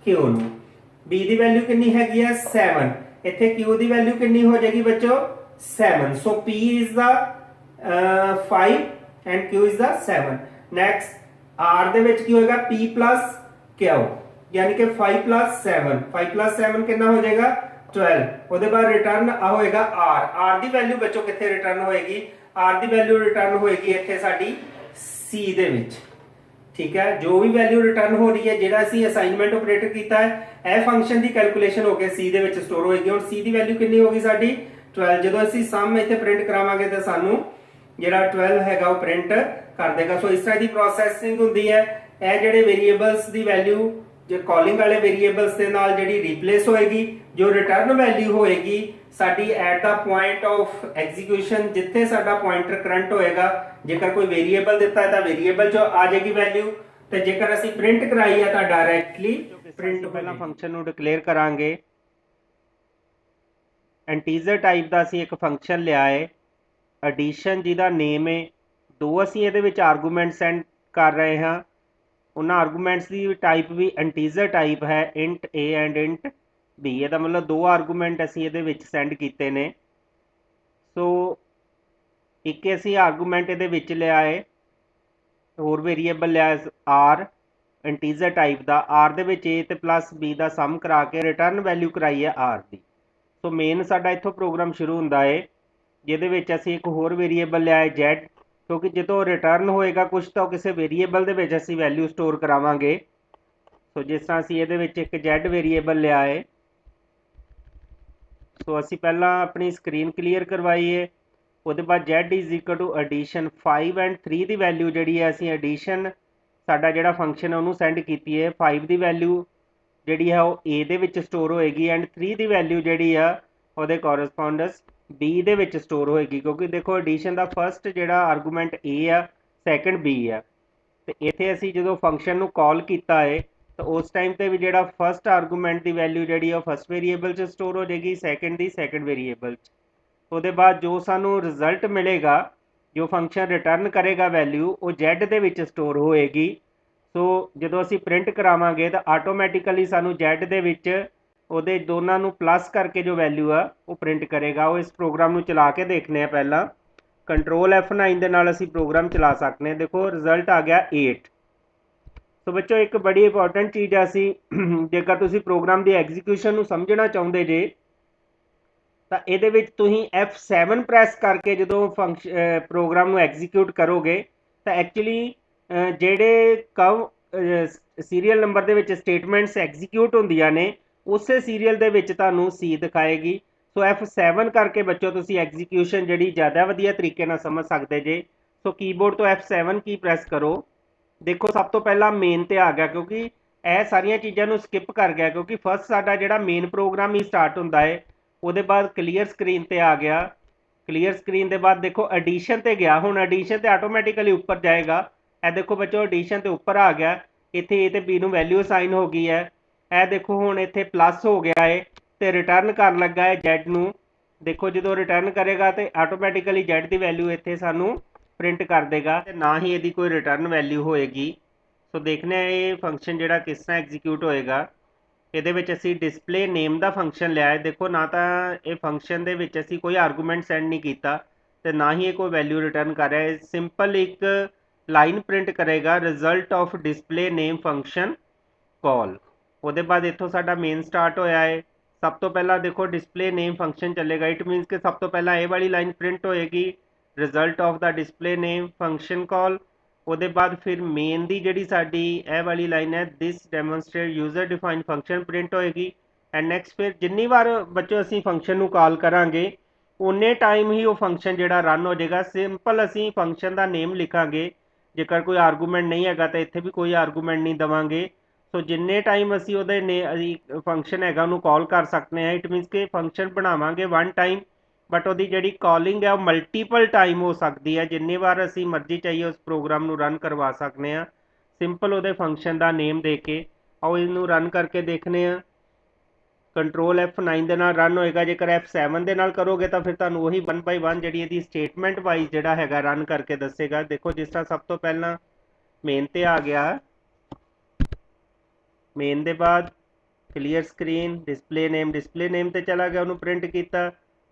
q ਨੂੰ। b ਦੀ ਵੈਲਿਊ ਕਿੰਨੀ ਹੈਗੀ ਆ? 7। ਇੱਥੇ q ਦੀ ਵੈਲਿਊ ਕਿੰਨੀ ਹੋ ਜਾਏਗੀ ਬੱਚੋ? 7। So p is the 5 and q is the 7. Next r ਦੇ ਵਿੱਚ ਕੀ ਹੋਏਗਾ? p plus q, ਯਾਨੀ ਕਿ 5 plus 7। 5 plus 7 ਕਿੰਨਾ ਹੋ ਜਾਏਗਾ? 12। ਉਹਦੇ ਬਾਅਦ ਰਿਟਰਨ ਹੋਏਗਾ r ਦੀ ਵੈਲਿਊ ਬੱਚੋ ਕਿੱਥੇ ਰਿਟਰਨ ਹੋਏਗੀ? r ਦੀ ਵੈਲਿਊ ਰਿਟਰਨ ਹੋਏਗੀ ਇੱਥੇ ਸਾਡੀ c ਦੇ ਵਿੱਚ। ਠੀਕ ਹੈ, ਜੋ ਵੀ ਵੈਲਿਊ ਰਿਟਰਨ ਹੋ ਰਹੀ ਹੈ, ਜਿਹੜਾ ਅਸੀਂ ਅਸਾਈਨਮੈਂਟ ਆਪਰੇਟਰ ਕੀਤਾ ਹੈ, ਇਹ ਫੰਕਸ਼ਨ ਦੀ ਕੈਲਕੂਲੇਸ਼ਨ ਹੋ ਕੇ c ਦੇ ਵਿੱਚ ਸਟੋਰ ਹੋਏਗੀ। ਹੁਣ c ਦੀ ਵੈਲਿਊ ਕਿੰਨੀ ਹੋਗੀ ਸਾਡੀ? 12। ਜਦੋਂ ਅਸੀਂ ਸਮ ਇੱਥੇ ਪ੍ਰਿੰਟ ਕਰਾਵਾਂਗੇ ਤਾਂ ਸਾਨੂੰ ਜਿਹੜਾ 12 ਹੈਗਾ ਉਹ ਪ੍ਰਿੰਟ ਕਰ ਦੇਗਾ। ਸੋ ਇਸ ਤਰ੍ਹਾਂ ਦੀ ਪ੍ਰੋਸੈਸਿੰਗ ਹੁੰਦੀ ਹੈ। ਇਹ ਜਿਹੜੇ ਵੇਰੀਏਬਲਸ ਦੀ ਵੈਲਿਊ ਜੇ ਕਾਲਿੰਗ ਵਾਲੇ ਵੇਰੀਏਬਲਸ ਦੇ ਨਾਲ ਜਿਹੜੀ ਰੀਪਲੇਸ ਹੋਏਗੀ, ਜੋ ਰਿਟਰਨ ਵੈਲਿਊ ਹੋਏਗੀ ਸਾਡੀ at the point of execution, ਜਿੱਥੇ ਸਾਡਾ ਪੁਆਇੰਟਰ ਕਰੰਟ ਹੋਏਗਾ। ਜੇਕਰ ਕੋਈ ਵੇਰੀਏਬਲ ਦਿੱਤਾ ਹੈ ਤਾਂ ਵੇਰੀਏਬਲ ਚੋਂ ਆ ਜਾਏਗੀ ਵੈਲਿਊ, ਤੇ ਜੇਕਰ ਅਸੀਂ ਪ੍ਰਿੰਟ ਕਰਾਈ ਹੈ ਤਾਂ ਡਾਇਰੈਕਟਲੀ ਪ੍ਰਿੰਟ। ਪਹਿਲਾਂ ਫੰਕਸ਼ਨ ਨੂੰ ਡਿਕਲੇਅਰ ਕਰਾਂਗੇ। ਇੰਟੀਜਰ ਟਾਈਪ ਦਾ ਅਸੀਂ ਇੱਕ ਫੰਕਸ਼ਨ ਲਿਆ ਹੈ ਐਡੀਸ਼ਨ, ਜਿਹਦਾ ਨੇਮ ਹੈ। ਦੋ ਅਸੀਂ ਇਹਦੇ ਵਿੱਚ ਆਰਗੂਮੈਂਟ ਸੈਂਡ ਕਰ ਰਹੇ ਹਾਂ। ਉਹਨਾਂ ਆਰਗੂਮੈਂਟਸ ਦੀ ਟਾਈਪ ਵੀ ਇੰਟੀਜਰ ਟਾਈਪ ਹੈ, int a and int b। ਇਹਦਾ ਮਤਲਬ ਦੋ ਆਰਗੂਮੈਂਟ ਅਸੀਂ ਇਹਦੇ ਵਿੱਚ ਸੈਂਡ ਕੀਤੇ ਨੇ। ਸੋ ਇੱਕ ਅਸੀਂ ਆਰਗੂਮੈਂਟ ਇਹਦੇ ਵਿੱਚ ਲਿਆ ਹੈ, ਹੋਰ ਵੇਰੀਏਬਲ ਲਿਆ r ਇੰਟੀਜਰ ਟਾਈਪ ਦਾ। r ਦੇ ਵਿੱਚ a ਤੇ ਪਲੱਸ b ਦਾ ਸਮ ਕਰਾ ਕੇ ਰਿਟਰਨ ਵੈਲਿਊ ਕਰਾਈ ਹੈ r ਦੀ। ਸੋ ਮੇਨ ਸਾਡਾ ਇੱਥੋਂ ਪ੍ਰੋਗਰਾਮ ਸ਼ੁਰੂ ਹੁੰਦਾ ਹੈ, ਜਿਹਦੇ ਵਿੱਚ ਅਸੀਂ ਇੱਕ ਹੋਰ ਵੇਰੀਏਬਲ ਲਿਆ ਹੈ z, ਕਿਉਂਕਿ ਜਦੋਂ ਰਿਟਰਨ ਹੋਏਗਾ ਕੁਝ ਤਾਂ ਕਿਸੇ ਵੇਰੀਏਬਲ ਦੇ ਵਿੱਚ ਅਸੀਂ ਵੈਲਿਊ ਸਟੋਰ ਕਰਾਵਾਂਗੇ। ਸੋ ਜਿਸ ਤਰ੍ਹਾਂ ਅਸੀਂ ਇਹਦੇ ਵਿੱਚ ਇੱਕ z ਵੇਰੀਏਬਲ ਲਿਆ ਹੈ। ਸੋ ਅਸੀਂ ਪਹਿਲਾਂ ਆਪਣੀ ਸਕਰੀਨ ਕਲੀਅਰ ਕਰਵਾਈਏ। ਉਹਦੇ ਬਾਅਦ z is equal to addition 5 and 3 ਦੀ ਵੈਲਿਊ ਜਿਹੜੀ ਹੈ ਅਸੀਂ ਐਡੀਸ਼ਨ ਸਾਡਾ ਜਿਹੜਾ ਫੰਕਸ਼ਨ ਹੈ ਉਹਨੂੰ ਸੈਂਡ ਕੀਤੀ ਹੈ। 5 ਦੀ ਵੈਲਿਊ ਜਿਹੜੀ ਹੈ ਉਹ a ਦੇ ਵਿੱਚ ਸਟੋਰ ਹੋਏਗੀ ਐਂਡ 3 ਦੀ ਵੈਲਿਊ ਜਿਹੜੀ ਆ ਉਹਦੇ ਕੋਰਸਪੋਂਡੈਂਸ b ਦੇ ਵਿੱਚ ਸਟੋਰ ਹੋਏਗੀ, ਕਿਉਂਕਿ ਦੇਖੋ ਐਡੀਸ਼ਨ ਦਾ ਫਸਟ ਜਿਹੜਾ ਆਰਗੂਮੈਂਟ a ਆ, ਸੈਕੰਡ b ਆ। ਤੇ ਇੱਥੇ ਅਸੀਂ ਜਦੋਂ ਫੰਕਸ਼ਨ ਨੂੰ ਕਾਲ ਕੀਤਾ ਹੈ ਤਾਂ ਉਸ ਟਾਈਮ ਤੇ ਵੀ ਜਿਹੜਾ ਫਸਟ ਆਰਗੂਮੈਂਟ ਦੀ ਵੈਲਿਊ ਜਿਹੜੀ ਆ ਉਹ ਫਸਟ ਵੇਰੀਏਬਲ 'ਚ ਸਟੋਰ ਹੋ ਜਾਏਗੀ, ਸੈਕੰਡ ਦੀ ਸੈਕੰਡ ਵੇਰੀਏਬਲ 'ਚ। ਉਹਦੇ ਬਾਅਦ ਜੋ ਸਾਨੂੰ ਰਿਜ਼ਲਟ ਮਿਲੇਗਾ, ਜੋ ਫੰਕਸ਼ਨ ਰਿਟਰਨ ਕਰੇਗਾ ਵੈਲਿਊ, ਉਹ z ਦੇ ਵਿੱਚ ਸਟੋਰ ਹੋਏਗੀ। ਸੋ ਜਦੋਂ ਅਸੀਂ ਪ੍ਰਿੰਟ ਕਰਾਵਾਂਗੇ ਤਾਂ ਆਟੋਮੈਟਿਕਲੀ ਸਾਨੂੰ z ਦੇ ਵਿੱਚ ਉਹਦੇ ਦੋਨਾਂ ਨੂੰ ਪਲੱਸ ਕਰਕੇ ਜੋ ਵੈਲਿਊ ਆ ਉਹ ਪ੍ਰਿੰਟ ਕਰੇਗਾ। ਉਹ ਇਸ ਪ੍ਰੋਗਰਾਮ ਨੂੰ ਚਲਾ ਕੇ ਦੇਖਦੇ ਆ। ਪਹਿਲਾਂ ਕੰਟਰੋਲ F9 ਦੇ ਨਾਲ ਅਸੀਂ ਪ੍ਰੋਗਰਾਮ ਚਲਾ ਸਕਦੇ ਹਾਂ। ਦੇਖੋ ਰਿਜ਼ਲਟ ਆ ਗਿਆ 8। ਸੋ ਬੱਚੋ ਇੱਕ ਬੜੀ ਇੰਪੋਰਟੈਂਟ ਚੀਜ਼ ਆ, ਅਸੀਂ ਜੇਕਰ ਤੁਸੀਂ ਪ੍ਰੋਗਰਾਮ ਦੀ ਐਗਜ਼ੀਕਿਊਸ਼ਨ ਨੂੰ ਸਮਝਣਾ ਚਾਹੁੰਦੇ ਜੇ ਤਾਂ ਇਹਦੇ ਵਿੱਚ ਤੁਸੀਂ F7 ਪ੍ਰੈਸ ਕਰਕੇ ਜਦੋਂ ਪ੍ਰੋਗਰਾਮ ਨੂੰ ਐਗਜ਼ੀਕਿਊਟ ਕਰੋਗੇ ਤਾਂ ਐਕਚੁਅਲੀ ਜਿਹੜੇ ਸੀਰੀਅਲ ਨੰਬਰ ਦੇ ਵਿੱਚ ਸਟੇਟਮੈਂਟਸ ਐਗਜ਼ੀਕਿਊਟ ਹੁੰਦੀਆਂ ਨੇ ਉਸੇ ਸੀਰੀਅਲ ਦੇ ਵਿੱਚ ਤੁਹਾਨੂੰ C ਦਿਖਾਏਗੀ। ਸੋ F7 ਕਰਕੇ ਬੱਚੋ ਤੁਸੀਂ ਐਗਜ਼ੀਕਿਊਸ਼ਨ ਜਿਹੜੀ ਜ਼ਿਆਦਾ ਵਧੀਆ ਤਰੀਕੇ ਨਾਲ ਸਮਝ ਸਕਦੇ ਜੇ। ਸੋ ਕੀਬੋਰਡ ਤੋਂ F7 ਕੀ ਪ੍ਰੈਸ ਕਰੋ। ਦੇਖੋ ਸਭ ਤੋਂ ਪਹਿਲਾਂ ਮੇਨ ਤੇ ਆ ਗਿਆ, ਕਿਉਂਕਿ ਇਹ ਸਾਰੀਆਂ ਚੀਜ਼ਾਂ ਨੂੰ ਸਕਿਪ ਕਰ ਗਿਆ, ਕਿਉਂਕਿ ਫਸਟ ਸਾਡਾ ਜਿਹੜਾ ਮੇਨ ਪ੍ਰੋਗਰਾਮ ਹੀ ਸਟਾਰਟ ਹੁੰਦਾ ਹੈ। ਉਹਦੇ ਬਾਅਦ ਕਲੀਅਰ ਸਕਰੀਨ ਤੇ ਆ ਗਿਆ क्लीयर स्क्रीन के बाद देखो एडिशन ते गया, हुण एडिशन ते आटोमैटिकली ऊपर जाएगा। ए देखो बच्चों एडिशन ते ऊपर आ गया, इत्थे ए ते बी नूं वैल्यू असाइन हो गई है। ए देखो हुण इत्थे प्लस हो गया है ते रिटर्न कर लगा है Z नूं। देखो जो रिटर्न करेगा तो आटोमैटिकली Z की वैल्यू इत्थे सानू प्रिंट कर देगा, ना ही यदि कोई रिटर्न वैल्यू होएगी। सो देखने ये फंक्शन जोड़ा किस तरह एग्जीक्यूट होएगा। ਇਹਦੇ ਵਿੱਚ ਅਸੀਂ ਡਿਸਪਲੇ ਨੇਮ ਦਾ ਫੰਕਸ਼ਨ ਲਿਆ ਹੈ। ਦੇਖੋ ਨਾ ਤਾਂ ਇਹ ਫੰਕਸ਼ਨ ਦੇ ਵਿੱਚ ਅਸੀਂ ਕੋਈ ਆਰਗੂਮੈਂਟ ਸੈਂਡ ਨਹੀਂ ਕੀਤਾ ਤੇ ਨਾ ਹੀ ਇਹ ਕੋਈ ਵੈਲਿਊ ਰਿਟਰਨ ਕਰ ਰਿਹਾ ਹੈ। ਸਿੰਪਲ ਇੱਕ ਲਾਈਨ ਪ੍ਰਿੰਟ ਕਰੇਗਾ result of display name function call. ਉਹਦੇ ਬਾਅਦ ਇੱਥੋਂ ਸਾਡਾ ਮੇਨ ਸਟਾਰਟ ਹੋਇਆ ਹੈ। ਸਭ ਤੋਂ ਪਹਿਲਾਂ ਦੇਖੋ ਡਿਸਪਲੇ ਨੇਮ ਫੰਕਸ਼ਨ ਚੱਲੇਗਾ, ਇਟ ਮੀਨਸ ਕਿ ਸਭ ਤੋਂ ਪਹਿਲਾਂ ਇਹ ਵਾਲੀ ਲਾਈਨ ਪ੍ਰਿੰਟ ਹੋਏਗੀ result of the display name function call. ਉਹਦੇ ਬਾਅਦ ਫਿਰ ਮੇਨ ਦੀ ਜਿਹੜੀ ਸਾਡੀ ਇਹ ਵਾਲੀ ਲਾਈਨ ਹੈ this demonstrate user defined function print ਹੋਏਗੀ। ਐਂਡ ਨੈਕਸਟ ਫਿਰ ਜਿੰਨੀ ਵਾਰ ਬੱਚੋ ਅਸੀਂ ਫੰਕਸ਼ਨ ਨੂੰ ਕਾਲ ਕਰਾਂਗੇ ਉਨੇ ਟਾਈਮ ਹੀ ਉਹ ਫੰਕਸ਼ਨ ਜਿਹੜਾ ਰਨ ਹੋ ਜਾਏਗਾ। ਸਿੰਪਲ ਅਸੀਂ ਫੰਕਸ਼ਨ ਦਾ ਨੇਮ ਲਿਖਾਂਗੇ, ਜੇਕਰ ਕੋਈ ਆਰਗੂਮੈਂਟ ਨਹੀਂ ਹੈਗਾ ਤਾਂ ਇੱਥੇ ਵੀ ਕੋਈ ਆਰਗੂਮੈਂਟ ਨਹੀਂ ਦੇਵਾਂਗੇ। ਸੋ ਜਿੰਨੇ ਟਾਈਮ ਅਸੀਂ ਉਹਦੇ ਫੰਕਸ਼ਨ ਹੈਗਾ ਉਹਨੂੰ ਕਾਲ ਕਰ ਸਕਦੇ ਹਾਂ। ਇਟ ਮੀਨਸ ਕਿ ਫੰਕਸ਼ਨ ਬਣਾਵਾਂਗੇ ਵਨ ਟਾਈਮ, ਬਟ ਉਹਦੀ ਜਿਹੜੀ ਕਾਲਿੰਗ ਹੈ ਉਹ ਮਲਟੀਪਲ ਟਾਈਮ ਹੋ ਸਕਦੀ ਹੈ, ਜਿੰਨੀ ਵਾਰ ਅਸੀਂ ਮਰਜ਼ੀ ਚਾਹੀਏ ਉਸ ਪ੍ਰੋਗਰਾਮ ਨੂੰ ਰਨ ਕਰਵਾ ਸਕਦੇ ਹਾਂ ਸਿੰਪਲ ਉਹਦੇ ਫੰਕਸ਼ਨ ਦਾ ਨੇਮ ਦੇ ਕੇ। ਆਓ ਇਹਨੂੰ ਰਨ ਕਰਕੇ ਦੇਖਦੇ ਹਾਂ। ਕੰਟਰੋਲ F9 ਦੇ ਨਾਲ ਰਨ ਹੋਏਗਾ, ਜੇਕਰ F7 ਦੇ ਨਾਲ ਕਰੋਗੇ ਤਾਂ ਫਿਰ ਤੁਹਾਨੂੰ ਉਹੀ 1/1 ਜਿਹੜੀ ਇਹਦੀ ਸਟੇਟਮੈਂਟ ਵਾਈਜ਼ ਜਿਹੜਾ ਹੈਗਾ ਰਨ ਕਰਕੇ ਦੱਸੇਗਾ। ਦੇਖੋ ਜਿਸ ਤਰ੍ਹਾਂ ਸਭ ਤੋਂ ਪਹਿਲਾਂ ਮੇਨ ਤੇ ਆ ਗਿਆ, ਮੇਨ ਦੇ ਬਾਅਦ क्लीयर स्क्रीन डिस्पले नेम ते चला गया, उन्होंने प्रिंट किया।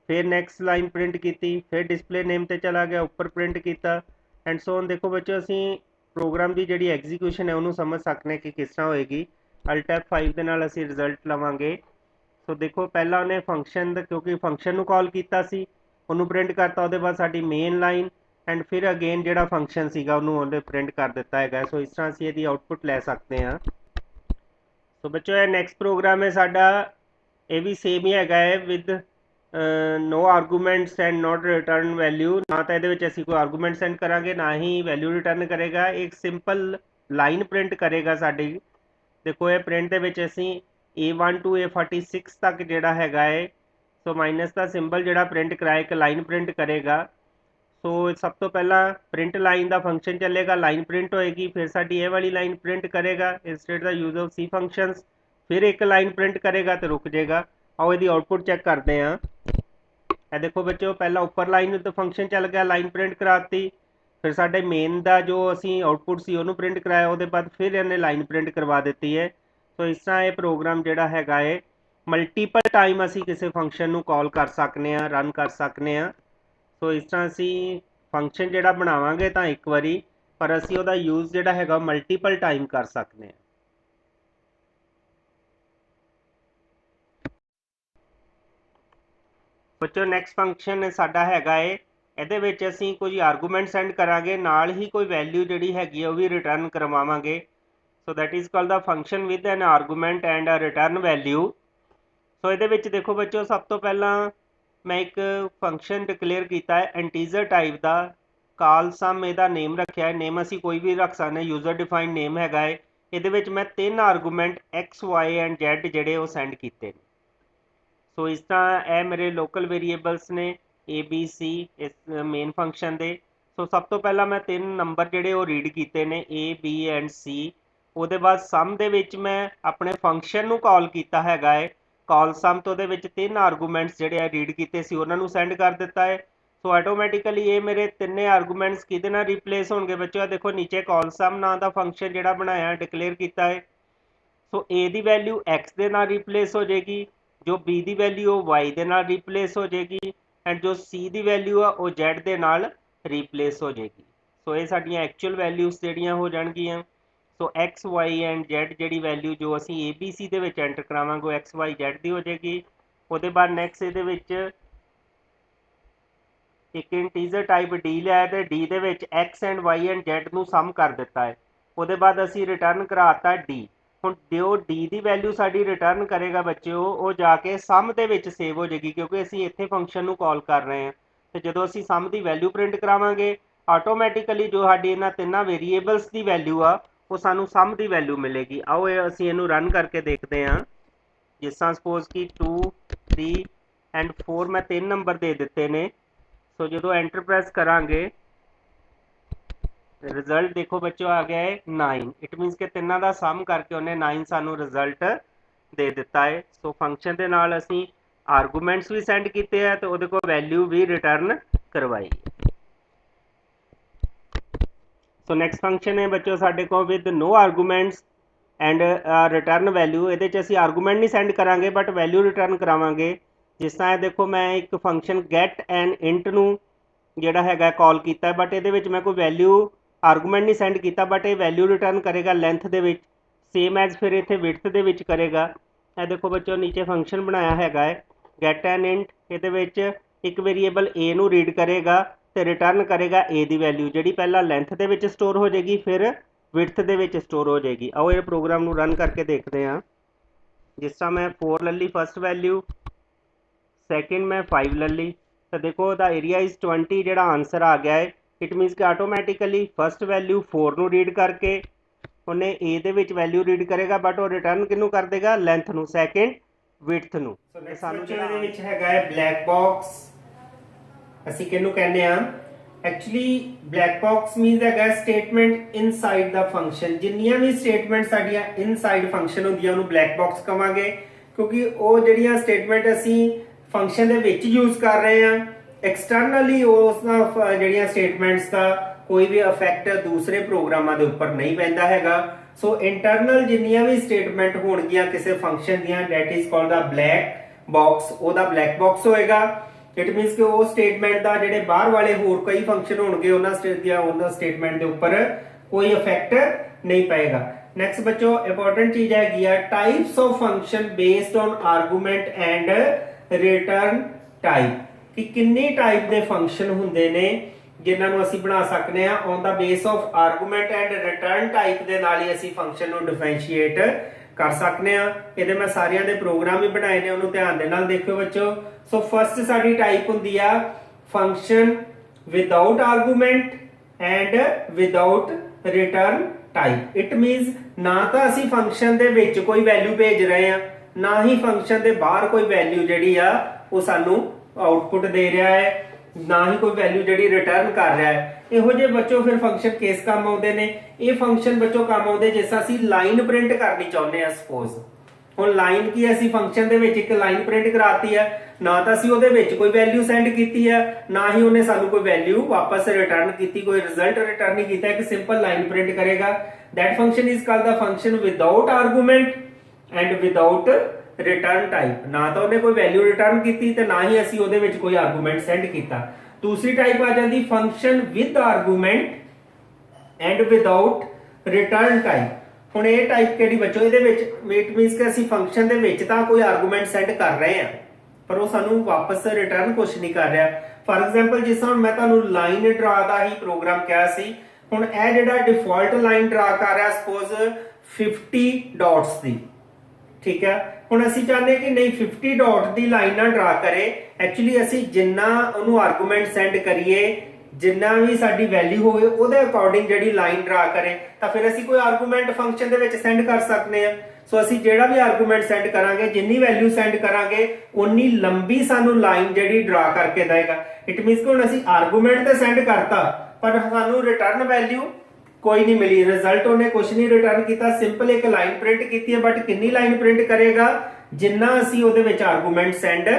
फिर नैक्सट लाइन प्रिंट की, फिर डिस्पले नेम ते चला गया, ऊपर प्रिंट किया एंड सो ऑन। देखो बच्चों असी प्रोग्राम की जी एग्जीक्यूशन है उन्होंने समझ सकते कि किस तरह होएगी। अल्ट F5 के नाल असी रिजल्ट लवांगे। सो देखो पहला उन्हें फंक्शन क्योंकि फंक्शन को कॉल किया उन्होंने प्रिंट करता, उसके बाद साडी मेन लाइन एंड फिर अगेन जो फंक्शन सीगा उन्होंने प्रिंट कर दिता है। सो इस तरह असी इसकी आउटपुट लै सकते हैं। तो बच्चों ये नैक्सट प्रोग्राम है साडा, ये भी सेम ही है with no argument and not return value. ना तो ये असी कोई आर्गूमेंट सेंड करांगे ना ही वैल्यू रिटर्न करेगा, एक सिंपल लाइन प्रिंट करेगा साडी। देखो ये प्रिंट के असी A1 to A46 तक जोड़ा है, सो माइनस का सिंबल जोड़ा प्रिंट कराए एक लाइन प्रिंट करेगा। सो सब तो पहला प्रिंट लाइन का फंक्शन चलेगा, लाइन प्रिंट होएगी, फिर साडी ये वाली लाइन प्रिंट करेगा instead the use of C functions, फिर एक लाइन प्रिंट करेगा तो रुक जाएगा। आओ यदि आउटपुट चेक करते हैं। ये देखो बच्चों पहला ऊपर लाइन तो फंक्शन चल गया, लाइन प्रिंट कराती, फिर साडे मेन का जो असी आउटपुट सी उन्होंने प्रिंट कराया, उसके बाद फिर इन्हें लाइन प्रिंट करवा दी है। तो इस तरह ये प्रोग्राम जोड़ा है मल्टीपल टाइम असी किसी फंक्शन को कॉल कर सकते हैं, रन कर सकते हैं। सो इस तरह असी फंक्शन जोड़ा बनावांगे तो एक बारी, पर असी उसका यूज़ जोड़ा है मल्टीपल टाइम कर सकते हैं। बच्चों नैक्सट फंक्शन साडा हैगा है, ਇਹਦੇ ਵਿੱਚ ਅਸੀਂ कुछ आर्गूमेंट सेंड करांगे, नाल ही कोई वैल्यू जिहड़ी हैगी है वो भी रिटर्न करवावांगे। So that is called the function with an argument and a return value. So ਇਹਦੇ ਵਿੱਚ देखो बच्चों सब तो पहला मैं एक फंक्शन डिक्लेयर किया है इंटीजर टाइप का, काल सम ਇਹਦਾ नेम रखा है, नेम असी कोई भी रख सकते हैं, यूजर डिफाइंड नेम हैगा है। ਇਹਦੇ ਵਿੱਚ मैं 3 argument X Y and Z ਜਿਹੜੇ ਉਹ सेंड किए। सो इस तरह यह मेरे लोकल वेरीएबल्स ने ABC इस मेन फंक्शन दे। सो सब तो पहला मैं 3 नंबर जोड़े वो रीड किए ने A B एंड C। उसके बाद सम दे विच मैं अपने फंक्शन को कॉल किया हैगा है, कॉल सम तो वो 3 आर्गूमेंट्स जोड़े रीड किए सी उन्होंने सेंड कर दिता है। सो ऑटोमैटिकली ये मेरे तिने आर्गूमेंट्स किहदे नाल रिप्लेस होणगे बच्चों। देखो नीचे कॉल सम नाम का फंक्शन जोड़ा बनाया डिक्लेयर किया है, सो A की वैल्यू X के नाल रिप्लेस हो जाएगी, जो B की वैल्यू Y के नाल रिप्लेस हो जाएगी एंड जो C की वैल्यू आ वो Z के नाल रिप्लेस हो जाएगी। सो ये साडियां एक्चुअल वैल्यूज जिहड़ियां हो जाणगियां। सो X Y एंड Z जिहड़ी वैल्यू जो असी ABC दे विच एंटर करावांगे वो X Y Z दी हो जाएगी। उसके बाद नैक्सट इहदे विच एक इंटीजर टाइप D लिया है, D they which X and Y and Z नूं सम कर दिता है। उसके बाद असी रिटर्न कराता D। हुण जो D की वैल्यू साडी रिटर्न करेगा बच्चों वो जाके सम दे विच सेव हो जाएगी, क्योंकि असी इत्थे फंक्शन को कॉल कर रहे हैं। तो जो असी सम की वैल्यू प्रिंट करावांगे ऑटोमैटिकली जो साडी इन्हां तिन्नां वेरीएबल्स की वैल्यू आ वो सानू सम की वैल्यू मिलेगी। आओ असी इहनूं रन करके देखते हैं। जिस तरह सपोज कि 2 3 एंड 4 मैं 3 नंबर दे दिते ने। सो जो एंटर प्रेस करांगे रिजल्ट देखो बच्चों आ गया है 9। इट मीनस कि तिना का सम करके उन्हें 9 सानू रिजल्ट दे दिता है। सो फंक्शन के नाल असी आर्गूमेंट्स भी सेंड किए हैं तो वो को वैल्यू भी रिटर्न करवाई। सो नैक्सट फंक्शन है बच्चों साडे को with no arguments and return value. ये असी आर्गूमेंट नहीं सेंड करांगे बट वैल्यू रिटर्न करावांगे। जिस तरह देखो मैं एक फंक्शन गैट एंड इंट नू ਜਿਹੜਾ ਹੈਗਾ ਕਾਲ ਕੀਤਾ ਬਟ ਇਹਦੇ ਵਿੱਚ ਮੈਂ ਕੋਈ ਵੈਲਿਊ ਆਰਗੂਮੈਂਟ ਨਹੀਂ ਸੈਂਡ ਕੀਤਾ ਬਟ ਇਹ ਵੈਲਿਊ ਰਿਟਰਨ ਕਰੇਗਾ ਲੈਂਥ ਦੇ ਵਿੱਚ ਸੇਮ ਐਜ਼ ਫਿਰ ਇੱਥੇ ਵਿਡਥ ਦੇ ਵਿੱਚ ਕਰੇਗਾ। ਇਹ ਦੇਖੋ ਬੱਚੋ ਨੀਚੇ ਫੰਕਸ਼ਨ ਬਣਾਇਆ ਹੈਗਾ ਹੈ ਗੈਟ ਐਂਡ ਇੰਟ। ਇਹਦੇ ਵਿੱਚ ਇੱਕ ਵੇਰੀਏਬਲ a ਨੂੰ ਰੀਡ ਕਰੇਗਾ ਤੇ ਰਿਟਰਨ ਕਰੇਗਾ a ਦੀ ਵੈਲਿਊ ਜਿਹੜੀ ਪਹਿਲਾਂ ਲੈਂਥ ਦੇ ਵਿੱਚ ਸਟੋਰ ਹੋ ਜਾਏਗੀ ਫਿਰ ਵਿਡਥ ਦੇ ਵਿੱਚ ਸਟੋਰ ਹੋ ਜਾਏਗੀ। ਆਓ ਇਹ ਪ੍ਰੋਗਰਾਮ ਨੂੰ ਰਨ ਕਰਕੇ ਦੇਖਦੇ ਹਾਂ। ਜਿਸ ਤਰ੍ਹਾਂ ਮੈਂ 4 ਲੈ ਲਈ ਫਸਟ ਵੈਲਿਊ, ਸੈਕਿੰਡ मैं 5 ले ली तो देखो द एरिया इज़ 20 जो आंसर आ गया है। इट मीनस कि आटोमैटिकली फस्ट वैल्यू 4 नू रीड करके उन्हें ए दे विच वैल्यू रीड करेगा बट वो रिटर्न किनू कर देगा लेंथ नू, सैकेंड विड्थ नू। सानू जिहड़ा विच हैगा है ब्लैक बॉक्स ਅਸੀਂ ਕਿਹਨੂੰ ਕਹਿੰਦੇ ਆ एक्चुअली ब्लैक बॉक्स मीनस हैगा स्टेटमेंट इनसाइड द फंक्शन। जिन्नियां भी स्टेटमेंट साडियां इनसाइड फंक्शन होंदियां ਉਹਨੂੰ ब्लैक बॉक्स ਕਵਾਂਗੇ क्योंकि ਉਹ ਜਿਹੜੀਆਂ स्टेटमेंट ਅਸੀਂ फंक्शन ਦੇ ਵਿੱਚ यूज कर रहे हैं एक्सटर्नली ਉਸ ਦਾ ਜਿਹੜੀਆਂ स्टेटमेंट्स ਦਾ कोई भी इफेक्ट दूसरे प्रोग्रामां ਦੇ ਉੱਪਰ नहीं ਪੈਂਦਾ ਹੈਗਾ। सो इंटरनल ਜਿੰਨੀਆਂ ਵੀ स्टेटमेंट ਹੋਣਗੀਆਂ ਕਿਸੇ ਫੰਕਸ਼ਨ ਦੀਆਂ that is called the black box, ਉਹਦਾ black box ਹੋਏਗਾ। इट मीनस कि ਉਹ स्टेटमेंट ਦਾ ਜਿਹੜੇ ਬਾਹਰ ਵਾਲੇ ਹੋਰ ਕਈ ਫੰਕਸ਼ਨ ਹੋਣਗੇ ਉਹਨਾਂ स्टेटमेंट ਦੇ ਉੱਪਰ ਕੋਈ ਇਫੈਕਟ नहीं पएगा। नेक्स्ट बच्चों इंपॉर्टेंट चीज है types of function based on argument and return type कि किन्नी टाइप दे फंक्शन हुंदे ने जिन्हां नूं असीं बना सकने आ on the base of argument and return type दे नाल ही असीं फंक्शन नूं डिफरेंशिएट कर सकने आ। ਇਹਦੇ मैं सारियां दे प्रोग्राम ही बनाए ने ਉਹਨੂੰ ध्यान दे नाल देखियो बच्चों। सो फर्स्ट साडी टाइप हुंदी आ function without argument and without return type. It means ना तो असी फंक्शन दे विच कोई वैल्यू भेज रहे हैं ना ही फंक्शन दे बाहर कोई वैल्यू जिहड़ी आ वो सानू आउटपुट दे रहा है ना ही कोई वैल्यू जिहड़ी रिटर्न कर रहा है। इहो जे बच्चों फिर फंक्शन किस काम आउंदे ने? ये फंक्शन बच्चों काम आउंदे जिस असी लाइन प्रिंट करनी चाहुंदे आ। सपोज हुण लाइन की असी फंक्शन दे विच एक लाइन प्रिंट कराती है ना तो असी ਉਹਦੇ ਵਿੱਚ कोई वैल्यू सेंड की है ना ही ਉਹਨੇ ਸਾਨੂੰ कोई वैल्यू वापस रिटर्न की, कोई रिजल्ट रिटर्न नहीं किया। एक सिंपल लाइन प्रिंट करेगा। That function is called the function without argument and without return type. ना तो ਉਹਨੇ कोई वैल्यू रिटर्न की ते ना ही ਅਸੀਂ ਉਹਦੇ ਵਿੱਚ कोई आर्गूमेंट सेंड किया। दूसरी टाइप आ जाती function with argument and without return type. ਹੁਣ ਇਹ ਟਾਈਪ ਕਿਹੜੀ ਬੱਚੋ? ਇਹਦੇ ਵਿੱਚ ਇਟ ਮੀਨਸ ਕਿ ਅਸੀਂ ਫੰਕਸ਼ਨ ਦੇ ਵਿੱਚ ਤਾਂ ਕੋਈ ਆਰਗੂਮੈਂਟ ਸੈਂਡ ਕਰ ਰਹੇ ਆ ਪਰ ਉਹ ਸਾਨੂੰ ਵਾਪਸ ਰਿਟਰਨ ਕੁਝ ਨਹੀਂ ਕਰ ਰਿਹਾ। ਫॉर ਐਗਜ਼ਾਮਪਲ ਜਿਸ ਤਰ੍ਹਾਂ ਮੈਂ ਤੁਹਾਨੂੰ ਲਾਈਨ ਡਰਾ ਦਾ ਹੀ ਪ੍ਰੋਗਰਾਮ ਕਿਹਾ ਸੀ, ਹੁਣ ਇਹ ਜਿਹੜਾ ਡਿਫਾਲਟ ਲਾਈਨ ਡਰਾ ਕਰ ਰਿਹਾ ਸਪੋਜ਼ 50 ਡਾਟਸ ਦੀ, ਠੀਕ ਹੈ। ਹੁਣ ਅਸੀਂ ਚਾਹੁੰਦੇ ਕਿ ਨਹੀਂ 50 ਡਾਟ ਦੀ ਲਾਈਨ ਨਾ ਡਰਾ ਕਰੇ। ਐਕਚੁਅਲੀ ਅਸੀਂ ਜਿੰਨਾ ਉਹਨੂੰ ਆਰਗੂਮੈਂਟ ਸੈਂਡ ਕਰੀਏ ਜਿੰਨਾ ਵੀ ਸਾਡੀ ਵੈਲਿਊ ਹੋਵੇ ਉਹਦੇ ਅਕੋਰਡਿੰਗ ਜਿਹੜੀ ਲਾਈਨ ਡਰਾ ਕਰੇ ਤਾਂ ਫਿਰ ਅਸੀਂ ਕੋਈ ਆਰਗੂਮੈਂਟ ਫੰਕਸ਼ਨ ਦੇ ਵਿੱਚ ਸੈਂਡ ਕਰ ਸਕਦੇ ਆ। ਸੋ ਅਸੀਂ ਜਿਹੜਾ ਵੀ ਆਰਗੂਮੈਂਟ ਸੈਂਡ ਕਰਾਂਗੇ ਜਿੰਨੀ ਵੈਲਿਊ ਸੈਂਡ ਕਰਾਂਗੇ ਉਨੀ ਲੰਬੀ ਸਾਨੂੰ ਲਾਈਨ ਜਿਹੜੀ ਡਰਾ ਕਰਕੇ ਦੇਗਾ। ਇਟ ਮੀਨਸ ਕਿ ਹੁਣ ਅਸੀਂ ਆਰਗੂਮੈਂਟ ਤੇ ਸੈਂਡ ਕਰਤਾ ਪਰ ਸਾਨੂੰ ਰਿਟਰਨ ਵੈਲਿਊ ਕੋਈ ਨਹੀਂ ਮਿਲੀ, ਰਿਜ਼ਲਟ ਉਹਨੇ ਕੁਝ ਨਹੀਂ ਰਿਟਰਨ ਕੀਤਾ, ਸਿੰਪਲ ਇੱਕ ਲਾਈਨ ਪ੍ਰਿੰਟ ਕੀਤੀ ਹੈ ਬਟ ਕਿੰਨੀ ਲਾਈਨ ਪ੍ਰਿੰਟ ਕਰੇਗਾ ਜਿੰਨਾ ਅਸੀਂ ਉਹਦੇ ਵਿੱਚ ਆਰਗੂਮੈਂਟ ਸੈਂਡ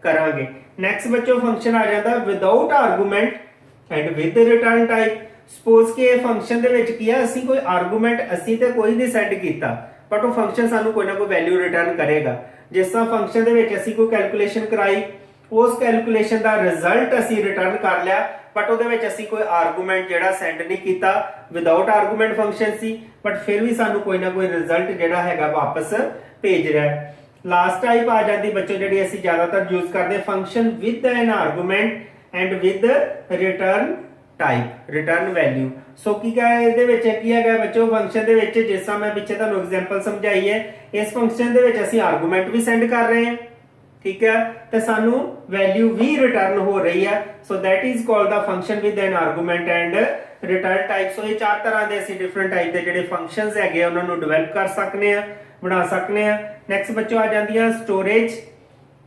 ਕਰਾਂਗੇ। ਨੈਕਸਟ ਬੱਚੋ ਫੰਕਸ਼ਨ ਆ ਜਾਂਦਾ without argument and with return type. Suppose कि ये फंक्शन दे विच की है ਅਸੀਂ कोई आर्गूमेंट ਅਸੀਂ ਤੇ ਕੋਈ ਨਹੀਂ ਸੈਂਡ ਕੀਤਾ ਬਟ ਉਹ ਫੰਕਸ਼ਨ ਸਾਨੂੰ ਕੋਈ ਨਾ ਕੋਈ ਵੈਲਿਊ ਰਿਟਰਨ ਕਰੇਗਾ। ਜਿਸ ਤਰ੍ਹਾਂ ਫੰਕਸ਼ਨ ਦੇ ਵਿੱਚ ਅਸੀਂ ਕੋਈ ਕੈਲਕੂਲੇਸ਼ਨ ਕਰਾਈ ਉਸ ਕੈਲਕੂਲੇਸ਼ਨ ਦਾ ਰਿਜ਼ਲਟ ਅਸੀਂ ਰਿਟਰਨ ਕਰ ਲਿਆ ਬਟ ਉਹਦੇ ਵਿੱਚ ਅਸੀਂ ਕੋਈ ਆਰਗੂਮੈਂਟ ਜਿਹੜਾ ਸੈਂਡ ਨਹੀਂ ਕੀਤਾ, without argument function C but ਫਿਰ ਵੀ ਸਾਨੂੰ ਕੋਈ ਨਾ ਕੋਈ ਰਿਜ਼ਲਟ ਜਿਹੜਾ ਹੈਗਾ ਵਾਪਸ ਭੇਜ ਰਿਹਾ ਹੈ। ਲਾਸਟ ਟਾਈਪ ਆ ਜਾਂਦੀ ਬੱਚੋ ਜਿਹੜੀ ਅਸੀਂ ਜ਼ਿਆਦਾਤਰ ਯੂਜ਼ ਕਰਦੇ function with an argument and with return type, return value. So की क्या है ਇਹਦੇ ਵਿੱਚ ਕੀ ਹੈਗਾ ਬੱਚੋ ਫੰਕਸ਼ਨ ਦੇ ਵਿੱਚ ਜਿਸ ਤਰ੍ਹਾਂ ਮੈਂ ਪਿੱਛੇ ਤੁਹਾਨੂੰ ਐਗਜ਼ਾਮਪਲ ਸਮਝਾਈ ਹੈ ਇਸ ਫੰਕਸ਼ਨ ਦੇ ਵਿੱਚ ਅਸੀਂ ਆਰਗੂਮੈਂਟ ਵੀ ਸੈਂਡ ਕਰ ਰਹੇ ਹਾਂ, ਠੀਕ ਹੈ, ਤੇ ਸਾਨੂੰ ਵੈਲਿਊ ਵੀ ਰਿਟਰਨ ਹੋ ਰਹੀ ਹੈ। So that is called the function with an argument and return type. So ਇਹ ਚਾਰ ਤਰ੍ਹਾਂ ਦੇ ਅਸੀਂ ਡਿਫਰੈਂਟ ਟਾਈਪ ਦੇ ਜਿਹੜੇ ਫੰਕਸ਼ਨਸ ਹੈਗੇ ਉਹਨਾਂ ਨੂੰ ਡਿਵੈਲਪ ਕਰ ਸਕਨੇ ਆ, ਬਣਾ ਸਕਨੇ ਆ। ਨੈਕਸਟ ਬੱਚੋ ਆ ਜਾਂਦੀਆਂ storage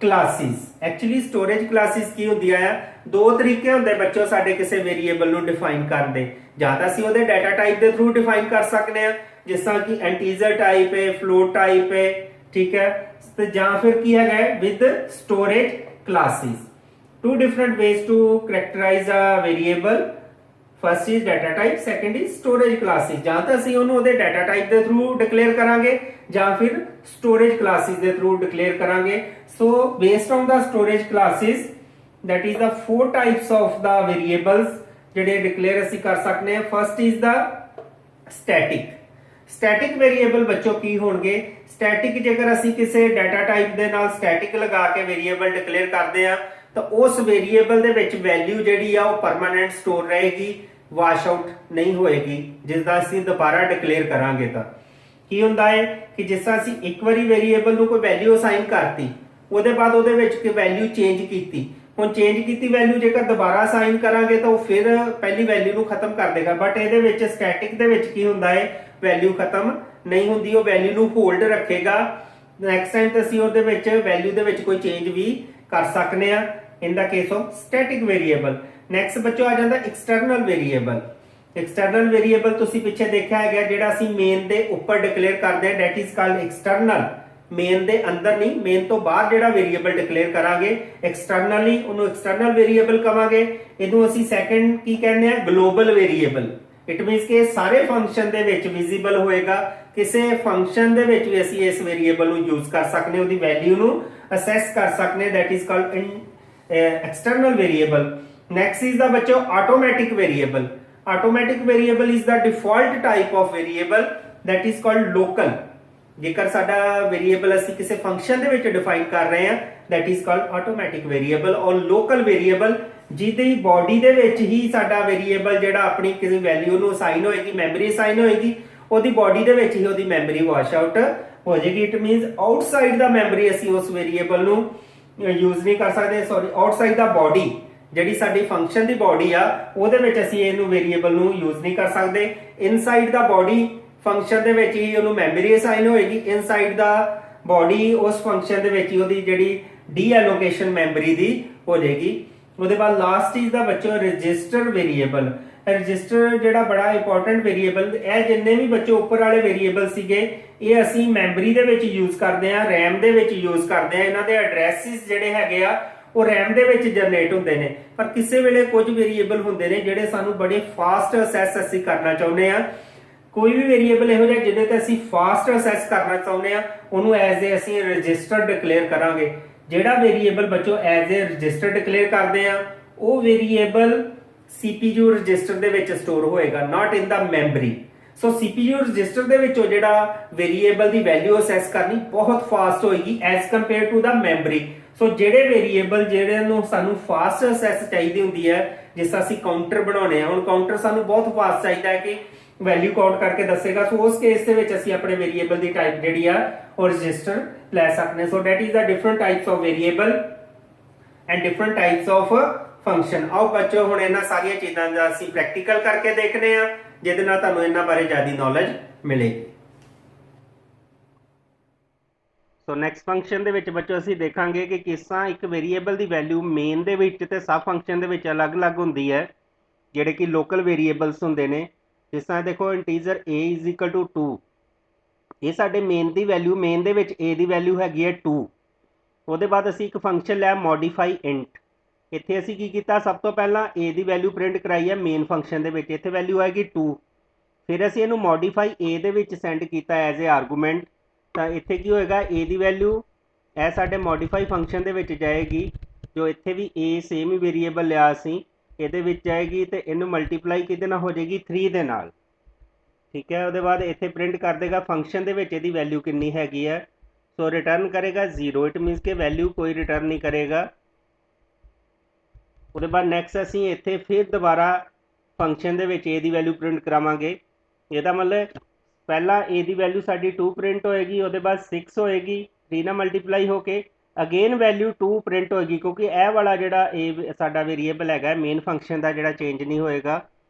classes. Actually storage classes ਕੀ ਹੁੰਦੀਆਂ ਆ, ਦੋ ਤਰੀਕੇ ਹੁੰਦੇ ਬੱਚੋ ਸਾਡੇ ਕਿਸੇ ਵੇਰੀਏਬਲ ਨੂੰ ਡਿਫਾਈਨ ਕਰਨ ਦੇ। ਜਾਂ ਤਾਂ ਅਸੀਂ ਉਹਦੇ ਡਾਟਾ ਟਾਈਪ ਦੇ ਥਰੂ ਡਿਫਾਈਨ ਕਰ ਸਕਦੇ ਆ, ਜਿਸ ਤਰ੍ਹਾਂ ਕਿ ਇੰਟੀਜਰ ਟਾਈਪ ਹੈ, ਫਲੋਟ ਟਾਈਪ ਹੈ, ਠੀਕ ਹੈ। ਤੇ ਜਾਂ ਫਿਰ ਕੀ ਹੈਗਾ with storage classes. Two different ways to characterize a variable. First is data type, second is storage classes. ਜਾਂ ਤਾਂ ਅਸੀਂ ਉਹਨੂੰ ਉਹਦੇ ਡਾਟਾ ਟਾਈਪ ਦੇ ਥਰੂ ਡਿਕਲੇਅਰ ਕਰਾਂਗੇ ਜਾਂ ਫਿਰ ਸਟੋਰੇਜ ਕਲਾਸਿਸ ਦੇ ਥਰੂ ਡਿਕਲੇਅਰ ਕਰਾਂਗੇ। So based on the storage classes that is the four types of the variables ਜਿਹੜੇ ਡਿਕਲੇਅਰ ਅਸੀਂ ਕਰ ਸਕਦੇ ਹਾਂ। First is the static variable ਬੱਚੋ ਕੀ ਹੋਣਗੇ। ਸਟੈਟਿਕ ਜੇਕਰ ਅਸੀਂ ਕਿਸੇ ਡਾਟਾ ਟਾਈਪ ਦੇ ਨਾਲ ਸਟੈਟਿਕ ਲਗਾ ਕੇ ਵੇਰੀਏਬਲ ਡਿਕਲੇਅਰ ਕਰਦੇ ਆ ਤਾਂ ਉਸ ਵੇਰੀਏਬਲ ਦੇ ਵਿੱਚ ਵੈਲਿਊ ਜਿਹੜੀ ਆ ਉਹ ਪਰਮਾਨੈਂਟ ਸਟੋਰ ਰਹੇਗੀ, ਵਾਸ਼ ਆਊਟ ਨਹੀਂ ਹੋਏਗੀ। ਜਿਸ ਦਾ ਅਸੀਂ ਦੁਬਾਰਾ ਡਿਕਲੇਅਰ ਕਰਾਂਗੇ ਤਾਂ ਕੀ ਹੁੰਦਾ ਹੈ ਕਿ ਜਿਸ ਤਰ੍ਹਾਂ ਅਸੀਂ ਇੱਕ ਵਾਰੀ ਵੇਰੀਏਬਲ ਨੂੰ ਕੋਈ ਵੈਲਿਊ ਅਸਾਈਨ ਕਰਤੀ, ਉਹਦੇ ਬਾਅਦ ਉਹਦੇ ਵਿੱਚ ਕੋਈ ਵੈਲਿਊ ਚੇਂਜ ਕੀਤੀ, ਹੁਣ ਚੇਂਜ ਕੀਤੀ ਵੈਲਿਊ ਜੇਕਰ ਦੁਬਾਰਾ ਅਸਾਈਨ ਕਰਾਂਗੇ ਤਾਂ ਉਹ ਫਿਰ ਪਹਿਲੀ ਵੈਲਿਊ ਨੂੰ ਖਤਮ ਕਰ ਦੇਗਾ। ਬਟ ਇਹਦੇ ਵਿੱਚ ਸਟੈਟਿਕ ਦੇ ਵਿੱਚ ਕੀ ਹੁੰਦਾ ਹੈ, ਵੈਲਿਊ ਖਤਮ ਨਹੀਂ ਹੁੰਦੀ, ਉਹ ਵੈਲਿਊ ਨੂੰ ਹੋਲਡ ਰੱਖੇਗਾ। ਨੈਕਸਟ ਟਾਈਮ ਤੇ ਅਸੀਂ ਉਹਦੇ ਵਿੱਚ ਵੈਲਿਊ ਦੇ ਵਿੱਚ ਕੋਈ ਚੇਂਜ ਵੀ ਕਰ ਸਕਨੇ ਆ in the case of static variable. Next ਬੱਚੋ ਆ ਜਾਂਦਾ ਐਕਸਟਰਨਲ ਵੇਰੀਏਬਲ। ਐਕਸਟਰਨਲ ਵੇਰੀਏਬਲ ਤੁਸੀਂ ਪਿੱਛੇ ਦੇਖਿਆ ਹੈਗਾ ਜਿਹੜਾ ਅਸੀਂ ਮੇਨ ਦੇ ਉੱਪਰ ਡਿਕਲੇਅਰ ਕਰਦੇ ਹਾਂ, that is called external. Main ਦੇ ਅੰਦਰ ਨਹੀਂ, ਮੇਨ ਤੋਂ ਬਾਹਰ ਜਿਹੜਾ ਵੇਰੀਏਬਲ ਡਿਕਲੇਅਰ ਕਰਾਂਗੇ ਐਕਸਟਰਨਲੀ, ਉਹਨੂੰ ਐਕਸਟਰਨਲ ਵੇਰੀਏਬਲ ਕਵਾਂਗੇ। ਇਹਨੂੰ ਅਸੀਂ ਸੈਕੰਡ ਕੀ ਕਹਿੰਦੇ ਆ, ਗਲੋਬਲ ਵੇਰੀਏਬਲ। ਇਟ ਮੀਨਸ ਕਿ ਸਾਰੇ ਫੰਕਸ਼ਨ ਦੇ ਵਿੱਚ ਵਿਜ਼ੀਬਲ ਹੋਏਗਾ, ਕਿਸੇ ਫੰਕਸ਼ਨ ਦੇ ਵਿੱਚ ਵੀ ਅਸੀਂ ਇਸ ਵੇਰੀਏਬਲ ਨੂੰ ਯੂਜ਼ ਕਰ ਸਕਦੇ, ਉਹਦੀ ਵੈਲਿਊ ਨੂੰ ਅਸੈਸ ਕਰ ਸਕਦੇ, that is called external variable. Next is the बच्चों automatic variable. Automatic variable is the default type of variable that is called local. ਜੇਕਰ ਸਾਡਾ ਵੇਰੀਏਬਲ ਅਸੀਂ ਕਿਸੇ ਫੰਕਸ਼ਨ ਦੇ ਵਿੱਚ ਡਿਫਾਈਨ ਕਰ ਰਹੇ ਹਾਂ, that is called automatic variable। ਔਰ ਲੋਕਲ ਵੇਰੀਏਬਲ ਜਿਹਦੀ ਬਾਡੀ ਦੇ ਵਿੱਚ ਹੀ ਸਾਡਾ ਵੇਰੀਏਬਲ ਜਿਹੜਾ ਆਪਣੀ ਕਿਸੇ ਵੈਲਿਊ ਨੂੰ ਅਸਾਈਨ ਹੋਏਗੀ, ਮੈਮਰੀ ਅਸਾਈਨ ਹੋਏਗੀ, ਉਹਦੀ ਬਾਡੀ ਦੇ ਵਿੱਚ ਹੀ ਉਹਦੀ ਮੈਮਰੀ ਵਾਸ਼ ਆਊਟ ਹੋ ਜਾਏਗੀ। It means outside the memory ਅਸੀਂ ਉਸ ਵੇਰੀਏਬਲ ਨੂੰ ਯੂਜ਼ ਨਹੀਂ ਕਰ ਸਕਦੇ, ਸੌਰੀ ਆਊਟਸਾਈਡ ਦਾ ਬਾਡੀ ਜਿਹੜੀ ਸਾਡੀ ਫੰਕਸ਼ਨ ਦੀ ਬਾਡੀ ਆ ਉਹਦੇ ਵਿੱਚ ਅਸੀਂ ਇਹਨੂੰ ਵੇਰੀਏਬਲ ਨੂੰ ਯੂਜ਼ ਨਹੀਂ ਕਰ ਸਕਦੇ। ਇਨਸਾਈਡ ਦਾ ਬਾਡੀ ਫੰਕਸ਼ਨ ਦੇ ਵਿੱਚ ਹੀ ਉਹਨੂੰ ਮੈਮਰੀ ਅਸਾਈਨ ਹੋਏਗੀ, ਇਨਸਾਈਡ ਦਾ ਬਾਡੀ ਉਸ ਫੰਕਸ਼ਨ ਦੇ ਵਿੱਚ ਹੀ ਉਹਦੀ ਜਿਹੜੀ ਡੀ ਐਲੋਕੇਸ਼ਨ ਮੈਮਰੀ ਦੀ ਹੋ ਜਾਏਗੀ। ਉਹਦੇ ਬਾਅਦ ਲਾਸਟ ਚੀਜ਼ ਦਾ ਬੱਚੋ ਰਜਿਸਟਰ ਵੇਰੀਏਬਲ। ਰਜਿਸਟਰ ਜਿਹੜਾ ਬੜਾ ਇੰਪੋਰਟੈਂਟ ਵੇਰੀਏਬਲ, ਇਹ ਜਿੰਨੇ ਵੀ ਬੱਚੇ ਉੱਪਰ ਵਾਲੇ ਵੇਰੀਏਬਲ ਸੀਗੇ ਇਹ ਅਸੀਂ ਮੈਮਰੀ ਦੇ ਵਿੱਚ ਯੂਜ਼ ਕਰਦੇ ਆ, ਰੈਮ ਦੇ ਵਿੱਚ ਯੂਜ਼ ਕਰਦੇ ਆ। ਇਹਨਾਂ ਦੇ ਐਡਰੈਸਿਸ ਜਿਹੜੇ ਹੈਗੇ ਆ ਉਹ ਰੈਮ ਦੇ ਵਿੱਚ ਜਨਰੇਟ ਹੁੰਦੇ ਨੇ, ਪਰ ਕਿਸੇ ਵੇਲੇ ਕੁਝ ਵੇਰੀਏਬਲ ਹੁੰਦੇ ਨੇ ਜਿਹੜੇ ਸਾਨੂੰ ਬੜੇ ਫਾਸਟ ਅਸੈਸ ਅਸੀਂ ਕਰਨਾ ਚਾਹੁੰਦੇ ਆ। ਕੋਈ ਵੀ ਵੇਰੀਏਬਲ ਇਹੋ ਜਿਹਾ ਜਿਹਦੇ ਤੇ ਅਸੀਂ ਫਾਸਟ ਅਸੈਸ ਕਰਨਾ ਚਾਹੁੰਦੇ ਆ, ਉਹਨੂੰ ਐਜ਼ ਏ ਅਸੀਂ ਰਜਿਸਟਰ ਡਿਕਲੇਅਰ ਕਰਾਂਗੇ। ਜਿਹੜਾ ਵੇਰੀਏਬਲ ਬੱਚੋ ਐਜ਼ ਏ ਰਜਿਸਟਰ ਡਿਕਲੇਅਰ ਕਰਦੇ ਆ ਉਹ ਵੇਰੀਏਬਲ CPU ਰਜਿਸਟਰ ਦੇ ਵਿੱਚ ਸਟੋਰ ਹੋਏਗਾ, ਨਾਟ ਇਨ ਦਾ ਮੈਮਰੀ। ਸੋ CPU ਰਜਿਸਟਰ ਦੇ ਵਿੱਚੋਂ ਜਿਹੜਾ ਵੇਰੀਏਬਲ ਦੀ ਵੈਲਿਊ ਅਸੈਸ ਕਰਨੀ ਬਹੁਤ ਫਾਸਟ ਹੋਏਗੀ as compare to the memory. So ਜਿਹੜੇ ਵੇਰੀਏਬਲ ਜਿਹੜੇ ਨੂੰ ਸਾਨੂੰ ਫਾਸਟ ਅਸੈਸ ਚਾਹੀਦੀ ਹੁੰਦੀ ਹੈ, ਜਿਸ ਤਰ੍ਹਾਂ ਅਸੀਂ ਕਾਊਂਟਰ ਬਣਾਉਣੇ ਆ, ਹੁਣ ਕਾਊਂਟਰ ਸਾਨੂੰ ਬਹੁਤ ਫਾਸਟ ਚਾਹੀਦਾ ਹੈ ਕਿ ਵੈਲਿਊ ਕਾਊਂਟ ਕਰਕੇ ਦੱਸੇਗਾ। ਸੋ ਉਸ ਕੇਸ ਦੇ ਵਿੱਚ ਅਸੀਂ ਆਪਣੇ ਵੇਰੀਏਬਲ ਦੀ ਟਾਈਪ ਜਿਹੜੀ ਆ ਉਹ ਰਜਿਸਟਰ ਲੈ ਸਕਦੇ। ਸੋ that is the different types of variable and different types of function. ਆਓ ਬੱਚੋ ਹੁਣ ਇਹਨਾਂ ਸਾਰੀਆਂ ਚੀਜ਼ਾਂ ਦਾ ਅਸੀਂ ਪ੍ਰੈਕਟੀਕਲ ਕਰਕੇ ਦੇਖਦੇ ਆ, ਜਿਹਦੇ ਨਾਲ ਤੁਹਾਨੂੰ ਇਹਨਾਂ ਬਾਰੇ ਜ਼ਿਆਦਾ ਨੌਲੇਜ ਮਿਲੇਗੀ। ਸੋ ਨੈਕਸਟ ਫੰਕਸ਼ਨ ਦੇ ਵਿੱਚ ਬੱਚੋ ਅਸੀਂ ਦੇਖਾਂਗੇ ਕਿ ਕਿਸ ਤਰ੍ਹਾਂ ਇੱਕ ਵੇਰੀਏਬਲ ਦੀ ਵੈਲਿਊ ਮੇਨ ਦੇ ਵਿੱਚ ਤੇ ਸਬ ਫੰਕਸ਼ਨ ਦੇ ਵਿੱਚ ਅਲੱਗ-ਅਲੱਗ ਹੁੰਦੀ ਹੈ, ਜਿਹੜੇ ਕਿ ਲੋਕਲ ਵੇਰੀਏਬਲਸ ਹੁੰਦੇ ਨੇ। ਜਿਸ ਤਰ੍ਹਾਂ ਦੇਖੋ ਇੰਟੀਜਰ a = 2, ਇਹ ਸਾਡੇ ਮੇਨ ਦੀ ਵੈਲਿਊ, ਮੇਨ ਦੇ ਵਿੱਚ a ਦੀ ਵੈਲਿਊ ਹੈਗੀ ਹੈ 2। ਉਹਦੇ ਬਾਅਦ ਅਸੀਂ ਇੱਕ ਫੰਕਸ਼ਨ ਲਿਆ ਮੋਡੀਫਾਈ ਇੰਟ। ਇੱਥੇ ਅਸੀਂ ਕੀ ਕੀਤਾ, ਸਭ ਤੋਂ ਪਹਿਲਾਂ a ਦੀ ਵੈਲਿਊ ਪ੍ਰਿੰਟ ਕਰਾਈ ਹੈ ਮੇਨ ਫੰਕਸ਼ਨ ਦੇ ਵਿੱਚ, ਇੱਥੇ ਵੈਲਿਊ ਆਏਗੀ 2। ਫਿਰ ਅਸੀਂ ਇਹਨੂੰ ਮੋਡੀਫਾਈ a ਦੇ ਵਿੱਚ ਸੈਂਡ ਕੀਤਾ ਐਜ਼ ਏ ਆਰਗੂਮੈਂਟ, ਤਾਂ ਇੱਥੇ ਕੀ ਹੋਏਗਾ, a ਦੀ ਵੈਲਿਊ ਇਹ ਸਾਡੇ ਮੋਡੀਫਾਈ ਫੰਕਸ਼ਨ ਦੇ ਵਿੱਚ ਜਾਏਗੀ, ਜੋ ਇੱਥੇ ਵੀ a ਸੇਮ ਹੀ ਵੇਰੀਏਬਲ ਲਿਆ ਅਸੀਂ, ਇਹਦੇ ਵਿੱਚ ਜਾਏਗੀ ਤੇ ਇਹਨੂੰ ਮਲਟੀਪਲਾਈ ਕਿਹਦੇ ਨਾਲ ਹੋ ਜਾਏਗੀ, 3 ਦੇ ਨਾਲ। ਠੀਕ ਹੈ, ਉਹਦੇ ਬਾਅਦ ਇੱਥੇ ਪ੍ਰਿੰਟ ਕਰ ਦੇਗਾ ਫੰਕਸ਼ਨ ਦੇ ਵਿੱਚ ਇਹਦੀ ਵੈਲਿਊ ਕਿੰਨੀ ਹੈਗੀ ਹੈ। ਸੋ ਰਿਟਰਨ ਕਰੇਗਾ 0, ਇਟ ਮੀਨਸ ਕਿ ਵੈਲਿਊ ਕੋਈ ਰਿਟਰਨ ਨਹੀਂ ਕਰੇਗਾ। ਉਹਦੇ ਬਾਅਦ ਨੈਕਸਟ ਅਸੀਂ ਇੱਥੇ ਫਿਰ ਦੁਬਾਰਾ ਫੰਕਸ਼ਨ ਦੇ ਵਿੱਚ a ਦੀ ਵੈਲਿਊ ਪ੍ਰਿੰਟ ਕਰਾਵਾਂਗੇ। ਇਹਦਾ ਮਤਲਬ ਪਹਿਲਾਂ a ਦੀ ਵੈਲਿਊ ਸਾਡੀ 2 ਪ੍ਰਿੰਟ ਹੋਏਗੀ, ਉਹਦੇ ਬਾਅਦ 6 ਹੋਏਗੀ, 3 ਨਾਲ ਮਲਟੀਪਲਾਈ ਹੋ ਕੇ ਅਗੇਨ ਵੈਲਿਊ 2 ਪ੍ਰਿੰਟ ਹੋਏਗੀ, ਕਿਉਂਕਿ ਇਹ ਵਾਲਾ ਜਿਹੜਾ a ਸਾਡਾ ਵੇਰੀਏਬਲ ਹੈਗਾ ਮੇਨ ਫੰਕਸ਼ਨ ਦਾ, ਜਿਹੜਾ ਚੇਂਜ ਨਹੀਂ ਹੋਏਗਾ।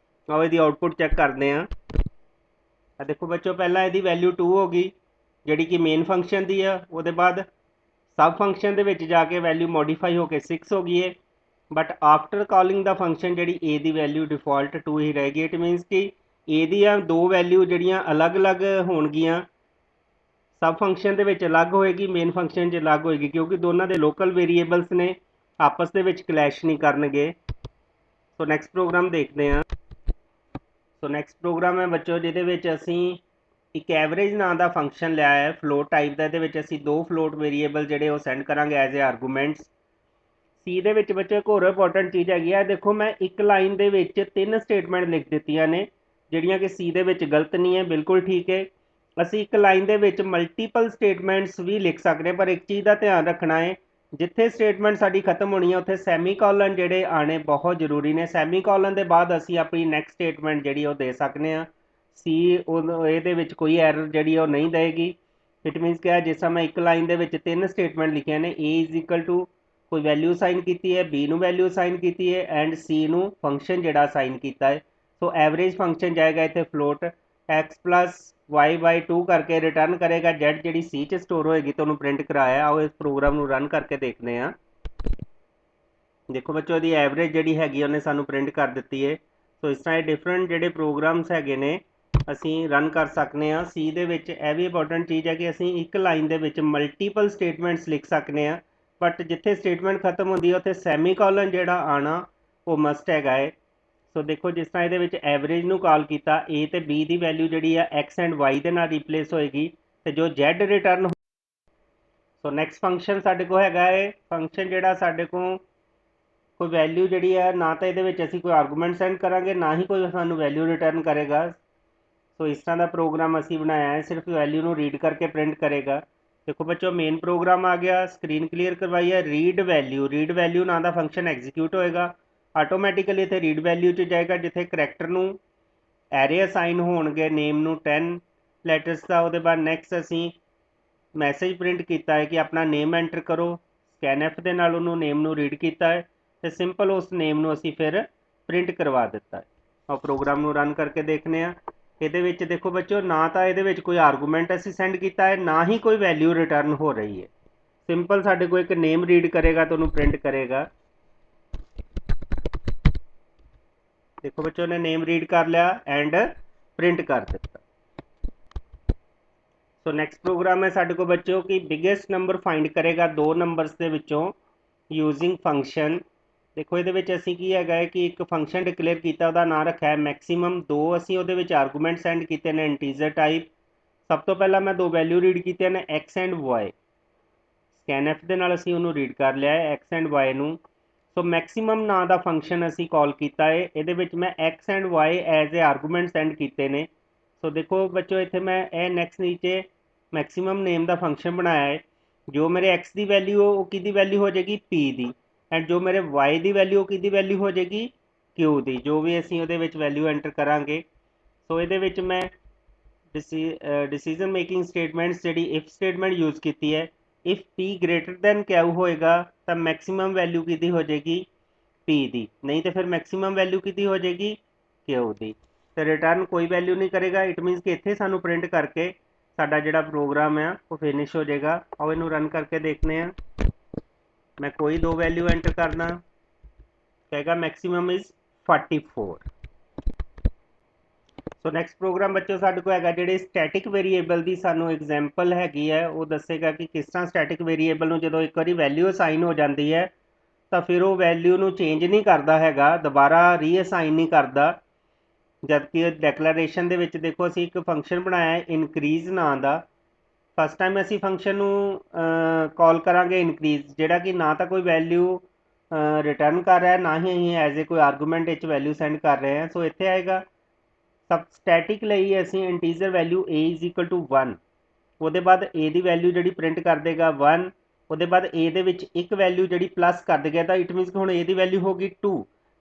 ਆਓ ਇਹਦੀ ਆਊਟਪੁੱਟ ਚੈੱਕ ਕਰਦੇ ਹਾਂ। ਦੇਖੋ ਬੱਚੋ ਪਹਿਲਾਂ ਇਹਦੀ ਵੈਲਿਊ 2 ਹੋ ਗਈ ਜਿਹੜੀ ਕਿ ਮੇਨ ਫੰਕਸ਼ਨ ਦੀ ਆ, ਉਹਦੇ ਬਾਅਦ सब फंक्शन ਦੇ ਵਿੱਚ ਜਾ ਕੇ ਵੈਲਿਊ ਮੋਡੀਫਾਈ ਹੋ ਕੇ 6 ਹੋ ਗਈ ਹੈ, but after calling the function ਜਿਹੜੀ a ਦੀ ਵੈਲਿਊ ਡਿਫਾਲਟ 2 ਹੀ ਰਹੇਗੀ। ਇਟ ਮੀਨਸ ਕਿ a ਦੀਆਂ ਦੋ ਵੈਲਿਊ ਜਿਹੜੀਆਂ ਅਲੱਗ-ਅਲੱਗ ਹੋਣਗੀਆਂ, ਸਬ ਫੰਕਸ਼ਨ ਦੇ ਵਿੱਚ ਅਲੱਗ ਹੋਏਗੀ, ਮੇਨ ਫੰਕਸ਼ਨ 'ਚ ਅਲੱਗ ਹੋਏਗੀ, ਕਿਉਂਕਿ ਦੋਨਾਂ ਦੇ ਲੋਕਲ ਵੇਰੀਏਬਲਸ ਨੇ, ਆਪਸ ਦੇ ਵਿੱਚ ਕਲੈਸ਼ ਨਹੀਂ ਕਰਨਗੇ। ਸੋ ਨੈਕਸਟ ਪ੍ਰੋਗਰਾਮ ਦੇਖਦੇ ਹਾਂ। ਸੋ ਨੈਕਸਟ ਪ੍ਰੋਗਰਾਮ ਹੈ ਬੱਚੋ ਜਿਹਦੇ ਵਿੱਚ ਅਸੀਂ ਇੱਕ ਐਵਰੇਜ ਨਾਂ ਦਾ ਫੰਕਸ਼ਨ ਲਿਆ ਹੈ ਫਲੋਟ ਟਾਈਪ ਦਾ। ਇਹਦੇ ਵਿੱਚ ਅਸੀਂ ਦੋ ਫਲੋਟ ਵੇਰੀਏਬਲ ਜਿਹੜੇ ਉਹ ਸੈਂਡ ਕਰਾਂਗੇ ਐਜ਼ ਏ ਆਰਗੂਮੈਂਟਸ। ਸੀ ਦੇ ਵਿੱਚ ਬੱਚੋ ਇੱਕ ਹੋਰ ਇੰਪੋਰਟੈਂਟ ਚੀਜ਼ ਹੈਗੀ ਆ, ਦੇਖੋ ਮੈਂ ਇੱਕ ਲਾਈਨ ਦੇ ਵਿੱਚ 3 ਸਟੇਟਮੈਂਟ ਲਿਖ ਦਿੱਤੀਆਂ ਨੇ ਜਿਹੜੀਆਂ ਕਿ ਸੀ ਦੇ ਵਿੱਚ ਗਲਤ ਨਹੀਂ ਹੈ, ਬਿਲਕੁਲ ਠੀਕ ਹੈ। ਅਸੀਂ ਇੱਕ ਲਾਈਨ ਦੇ ਵਿੱਚ ਮਲਟੀਪਲ ਸਟੇਟਮੈਂਟਸ ਵੀ ਲਿਖ ਸਕਦੇ, ਪਰ ਇੱਕ ਚੀਜ਼ ਦਾ ਧਿਆਨ ਰੱਖਣਾ ਹੈ, ਜਿੱਥੇ ਸਟੇਟਮੈਂਟ ਸਾਡੀ ਖਤਮ ਹੋਣੀ ਹੈ ਉੱਥੇ ਸੈਮੀਕੋਲਨ ਜਿਹੜੇ ਆਣੇ ਬਹੁਤ ਜ਼ਰੂਰੀ ਨੇ। ਸੈਮੀਕੋਲਨ ਦੇ ਬਾਅਦ ਅਸੀਂ ਆਪਣੀ ਨੈਕਸਟ ਸਟੇਟਮੈਂਟ ਜਿਹੜੀ ਉਹ ਦੇ ਸਕਦੇ ਹਾਂ। ਸੀ ਇਹਦੇ ਵਿੱਚ ਕੋਈ ਐਰਰ ਜਿਹੜੀ ਉਹ ਨਹੀਂ ਦੇਗੀ। ਇਟ ਮੀਨਸ ਕਿ ਜਿਸ ਤਰ੍ਹਾਂ ਮੈਂ ਇੱਕ ਲਾਈਨ ਦੇ ਵਿੱਚ 3 ਸਟੇਟਮੈਂਟ ਲਿਖੀਆਂ ਨੇ, a ਇਜ਼ ਇਕੁਅਲ ਟੂ ਕੋਈ ਵੈਲਿਊ ਅਸਾਈਨ ਕੀਤੀ ਹੈ, b ਨੂੰ ਵੈਲਿਊ ਅਸਾਈਨ ਕੀਤੀ ਹੈ ਐਂਡ c ਨੂੰ ਫੰਕਸ਼ਨ ਜਿਹੜਾ ਅਸਾਈਨ ਕੀਤਾ ਹੈ। ਸੋ ਐਵਰੇਜ ਫੰਕਸ਼ਨ ਜਾਏਗਾ ਇੱਥੇ ਫਲੋਟ x ਪਲੱਸ y ਬਾਈ 2 ਕਰਕੇ ਰਿਟਰਨ ਕਰੇਗਾ z ਜਿਹੜੀ c 'ਚ ਸਟੋਰ ਹੋਏਗੀ ਤੁਹਾਨੂੰ ਪ੍ਰਿੰਟ ਕਰਾਇਆ। ਆਓ ਇਸ ਪ੍ਰੋਗਰਾਮ ਨੂੰ ਰਨ ਕਰਕੇ ਦੇਖਦੇ ਹਾਂ। ਦੇਖੋ ਬੱਚੋ ਇਹਦੀ ਐਵਰੇਜ ਜਿਹੜੀ ਹੈਗੀ ਉਹਨੇ ਸਾਨੂੰ ਪ੍ਰਿੰਟ ਕਰ ਦਿੱਤੀ ਹੈ। ਸੋ ਇਸ ਤਰ੍ਹਾਂ ਇਹ ਡਿਫਰੈਂਟ ਜਿਹੜੇ ਪ੍ਰੋਗਰਾਮਸ ਹੈਗੇ ਨੇ ਅਸੀਂ ਰਨ ਕਰ ਸਕਦੇ ਹਾਂ। ਸੀ ਦੇ ਵਿੱਚ ਇਹ ਵੀ ਇੰਪੋਰਟੈਂਟ ਚੀਜ਼ ਹੈ ਕਿ ਅਸੀਂ ਇੱਕ ਲਾਈਨ ਦੇ ਵਿੱਚ ਮਲਟੀਪਲ ਸਟੇਟਮੈਂਟਸ ਲਿਖ ਸਕਦੇ ਹਾਂ, ਬਟ ਜਿੱਥੇ ਸਟੇਟਮੈਂਟ ਖਤਮ ਹੁੰਦੀ ਹੈ ਉੱਥੇ ਸੈਮੀਕੋਲਨ ਜਿਹੜਾ ਆਉਣਾ ਉਹ ਮਸਟ ਹੈਗਾ ਹੈ। ਸੋ ਦੇਖੋ ਜਿਸ ਤਰ੍ਹਾਂ ਇਹਦੇ ਵਿੱਚ ਐਵਰੇਜ ਨੂੰ ਕਾਲ ਕੀਤਾ, a ਤੇ b ਦੀ ਵੈਲਿਊ ਜਿਹੜੀ ਆ x ਐਂਡ y ਦੇ ਨਾਲ ਰਿਪਲੇਸ ਹੋਏਗੀ ਤੇ ਜੋ z return. So next function ਸਾਡੇ ਕੋਲ ਹੈਗਾ ਹੈ ਫੰਕਸ਼ਨ ਜਿਹੜਾ ਸਾਡੇ ਕੋਲ ਕੋਈ ਵੈਲਿਊ ਜਿਹੜੀ ਹੈ ਨਾ ਤਾਂ ਇਹਦੇ ਵਿੱਚ ਅਸੀਂ ਕੋਈ ਆਰਗੂਮੈਂਟ ਸੈਂਡ ਕਰਾਂਗੇ ਨਾ ਹੀ ਕੋਈ ਸਾਨੂੰ ਵੈਲਿਊ ਰਿਟਰਨ ਕਰੇਗਾ। ਸੋ ਇਸ ਤਰ੍ਹਾਂ ਦਾ ਪ੍ਰੋਗਰਾਮ ਅਸੀਂ ਬਣਾਇਆ ਹੈ, ਸਿਰਫ ਵੈਲਿਊ ਨੂੰ ਰੀਡ ਕਰਕੇ ਪ੍ਰਿੰਟ ਕਰੇਗਾ। ਦੇਖੋ ਬੱਚੋ ਮੇਨ ਪ੍ਰੋਗਰਾਮ ਆ ਗਿਆ, ਸਕਰੀਨ ਕਲੀਅਰ ਕਰਵਾਈ ਹੈ। ਰੀਡ ਵੈਲਿਊ ਨਾਂ ਦਾ ਫੰਕਸ਼ਨ ਐਗਜ਼ੀਕਿਊਟ ਹੋਏਗਾ, ਆਟੋਮੈਟਿਕਲੀ ਇੱਥੇ ਰੀਡ ਵੈਲਿਊ 'ਚ ਜਾਏਗਾ ਜਿੱਥੇ ਕਰੈਕਟਰ ਨੂੰ ਐਰੇ ਅਸਾਈਨ ਹੋਣਗੇ, ਨੇਮ ਨੂੰ 10 ਲੈਟਰਸ ਦਾ। ਉਹਦੇ ਬਾਅਦ ਨੈਕਸਟ ਅਸੀਂ ਮੈਸੇਜ ਪ੍ਰਿੰਟ ਕੀਤਾ ਹੈ ਕਿ ਆਪਣਾ ਨੇਮ ਐਂਟਰ ਕਰੋ, ਸਕੈਨਐਫ ਦੇ ਨਾਲ ਉਹਨੂੰ ਨੇਮ ਨੂੰ ਰੀਡ ਕੀਤਾ ਹੈ ਤੇ ਸਿੰਪਲ ਉਸ ਨੇਮ ਨੂੰ ਅਸੀਂ ਫਿਰ ਪ੍ਰਿੰਟ ਕਰਵਾ ਦਿੱਤਾ ਹੈ। ਔਰ ਪ੍ਰੋਗਰਾਮ ਨੂੰ ਰਨ ਕਰਕੇ ਦੇਖਦੇ ਹਾਂ। ਇਹਦੇ ਵਿੱਚ ਦੇਖੋ ਬੱਚੋ ਨਾ ਤਾਂ ਇਹਦੇ ਵਿੱਚ ਕੋਈ ਆਰਗੂਮੈਂਟ ਅਸੀਂ ਸੈਂਡ ਕੀਤਾ ਹੈ ਨਾ ਹੀ ਕੋਈ ਵੈਲਿਊ ਰਿਟਰਨ ਹੋ ਰਹੀ ਹੈ। ਸਿੰਪਲ ਸਾਡੇ ਕੋਲ ਇੱਕ ਨੇਮ ਰੀਡ ਕਰੇਗਾ ਤਾਂ ਉਹਨੂੰ ਪ੍ਰਿੰਟ ਕਰੇਗਾ। ਦੇਖੋ ਬੱਚੋ ਨੇ ਨੇਮ ਰੀਡ ਕਰ ਲਿਆ ਐਂਡ ਪ੍ਰਿੰਟ ਕਰ ਦਿੱਤਾ। ਸੋ ਨੈਕਸਟ ਪ੍ਰੋਗਰਾਮ ਹੈ ਸਾਡੇ ਕੋਲ ਬੱਚੋ ਕਿ ਬਿਗੇਸਟ ਨੰਬਰ ਫਾਈਂਡ ਕਰੇਗਾ ਦੋ ਨੰਬਰਸ ਦੇ ਵਿੱਚੋਂ ਯੂਜ਼ਿੰਗ ਫੰਕਸ਼ਨ। ਦੇਖੋ ਇਹਦੇ ਵਿੱਚ ਅਸੀਂ ਕੀ ਹੈਗਾ ਹੈ ਕਿ ਇੱਕ ਫੰਕਸ਼ਨ ਡਿਕਲੇਅਰ ਕੀਤਾ, ਉਹਦਾ ਨਾਂ ਰੱਖਿਆ ਹੈ ਮੈਕਸਿਮਮ। ਦੋ ਅਸੀਂ ਉਹਦੇ ਵਿੱਚ ਆਰਗੂਮੈਂਟ ਸੈਂਡ ਕੀਤੇ ਨੇ ਇੰਟੀਜ਼ਰ ਟਾਈਪ। ਸਭ ਤੋਂ ਪਹਿਲਾਂ ਮੈਂ ਦੋ ਵੈਲਿਊ ਰੀਡ ਕੀਤੀਆਂ ਨੇ x ਐਂਡ y। ਸਕੈਨਐਫ ਦੇ ਨਾਲ ਅਸੀਂ ਉਹਨੂੰ ਰੀਡ ਕਰ ਲਿਆ ਹੈ x ਐਂਡ y ਨੂੰ। ਸੋ ਮੈਕਸਿਮਮ ਨਾਂ ਦਾ ਫੰਕਸ਼ਨ ਅਸੀਂ ਕਾਲ ਕੀਤਾ ਹੈ, ਇਹਦੇ ਵਿੱਚ ਮੈਂ x and y as a argument send ਕੀਤੇ ਨੇ। ਸੋ ਦੇਖੋ ਬੱਚੋ ਇੱਥੇ ਮੈਂ ਇਹ ਨੈਕਸਟ ਨੀਚੇ ਮੈਕਸਿਮਮ ਨੇਮ ਦਾ ਫੰਕਸ਼ਨ ਬਣਾਇਆ ਹੈ। ਜੋ ਮੇਰੇ x ਦੀ ਵੈਲਿਊ ਉਹ ਕਿਹਦੀ ਵੈਲਿਊ ਹੋ ਜਾਏਗੀ p ਦੀ, ਐਂਡ ਜੋ ਮੇਰੇ y ਦੀ ਵੈਲਿਊ ਕਿਹਦੀ ਵੈਲਿਊ ਹੋ ਜਾਏਗੀ q ਦੀ, ਜੋ ਵੀ ਅਸੀਂ ਉਹਦੇ ਵਿੱਚ ਵੈਲਿਊ ਐਂਟਰ ਕਰਾਂਗੇ। ਸੋ ਇਹਦੇ ਵਿੱਚ ਮੈਂ ਡਿਸੀਜਨ ਮੇਕਿੰਗ ਸਟੇਟਮੈਂਟਸ ਜਿਹੜੀ ਇਫ ਸਟੇਟਮੈਂਟ ਯੂਜ਼ ਕੀਤੀ ਹੈ। If p greater then q ਹੋਏਗਾ ਤਾਂ ਮੈਕਸਿਮਮ ਵੈਲਿਊ ਕਿਹਦੀ ਹੋ ਜਾਏਗੀ p ਦੀ, ਨਹੀਂ ਤਾਂ ਫਿਰ ਮੈਕਸਿਮਮ ਵੈਲਿਊ ਕਿਹਦੀ ਹੋ ਜਾਏਗੀ q ਦੀ। ਤੇ ਰਿਟਰਨ ਕੋਈ ਵੈਲਿਊ ਨਹੀਂ ਕਰੇਗਾ। ਇਟ ਮੀਨਸ ਕਿ ਇੱਥੇ ਸਾਨੂੰ ਪ੍ਰਿੰਟ ਕਰਕੇ ਸਾਡਾ ਜਿਹੜਾ ਪ੍ਰੋਗਰਾਮ ਆ ਉਹ ਫਿਨਿਸ਼ ਹੋ ਜਾਏਗਾ। ਆਓ ਇਹਨੂੰ ਰਨ ਕਰਕੇ ਦੇਖਦੇ ਹਾਂ। ਮੈਂ ਕੋਈ ਦੋ ਵੈਲਿਊ ਐਂਟਰ ਕਰਨਾ, ਕਹੇਗਾ maximum is 44। So next program ਬੱਚੋ ਸਾਡੇ ਕੋਲ ਹੈਗਾ ਜਿਹੜੇ ਸਟੈਟਿਕ ਵੇਰੀਏਬਲ ਦੀ ਸਾਨੂੰ ਐਗਜ਼ਾਮਪਲ ਹੈਗੀ ਹੈ। ਉਹ ਦੱਸੇਗਾ ਕਿ ਕਿਸ ਤਰ੍ਹਾਂ ਸਟੈਟਿਕ ਵੇਰੀਏਬਲ ਨੂੰ ਜਦੋਂ ਇੱਕ ਵਾਰੀ ਵੈਲਿਊ ਅਸਾਈਨ ਹੋ ਜਾਂਦੀ ਹੈ ਤਾਂ ਫਿਰ ਉਹ ਵੈਲਿਊ ਨੂੰ ਚੇਂਜ ਨਹੀਂ ਕਰਦਾ ਹੈਗਾ, ਦੁਬਾਰਾ ਰੀਅਸਾਈਨ ਨਹੀਂ ਕਰਦਾ। ਜਦਕਿ ਡੈਕਲੇਰੇਸ਼ਨ ਦੇ ਵਿੱਚ ਦੇਖੋ ਅਸੀਂ ਇੱਕ ਫੰਕਸ਼ਨ ਬਣਾਇਆ ਹੈ ਇਨਕਰੀਜ਼ ਨਾਂ ਦਾ। ਫਸਟ ਟਾਈਮ ਅਸੀਂ ਫੰਕਸ਼ਨ ਨੂੰ ਕਾਲ ਕਰਾਂਗੇ ਇਨਕਰੀਜ਼, ਜਿਹੜਾ ਕਿ ਨਾ ਤਾਂ ਕੋਈ ਵੈਲਿਊ ਰਿਟਰਨ ਕਰ ਰਿਹਾ ਨਾ ਹੀ ਅਸੀਂ ਐਜ਼ ਏ ਕੋਈ ਆਰਗੂਮੈਂਟ ਵਿੱਚ ਵੈਲਿਊ ਸੈਂਡ ਕਰ ਰਹੇ ਹਾਂ। ਸੋ ਇੱਥੇ ਆਏਗਾ ਸਬ ਸਟੈਟਿਕ ਲਈ ਅਸੀਂ integer value a is equal to 1, ਉਹਦੇ ਬਾਅਦ a ਦੀ ਵੈਲਿਊ ਜਿਹੜੀ ਪ੍ਰਿੰਟ ਕਰ ਦੇਗਾ 1, ਉਹਦੇ ਬਾਅਦ a ਦੇ ਵਿੱਚ ਇੱਕ ਵੈਲਿਊ ਜਿਹੜੀ ਪਲੱਸ ਕਰ ਦੇਗਾ ਤਾਂ ਇਟ ਮੀਨਸ ਕਿ ਹੁਣ a ਦੀ ਵੈਲਿਊ ਹੋ ਗਈ 2।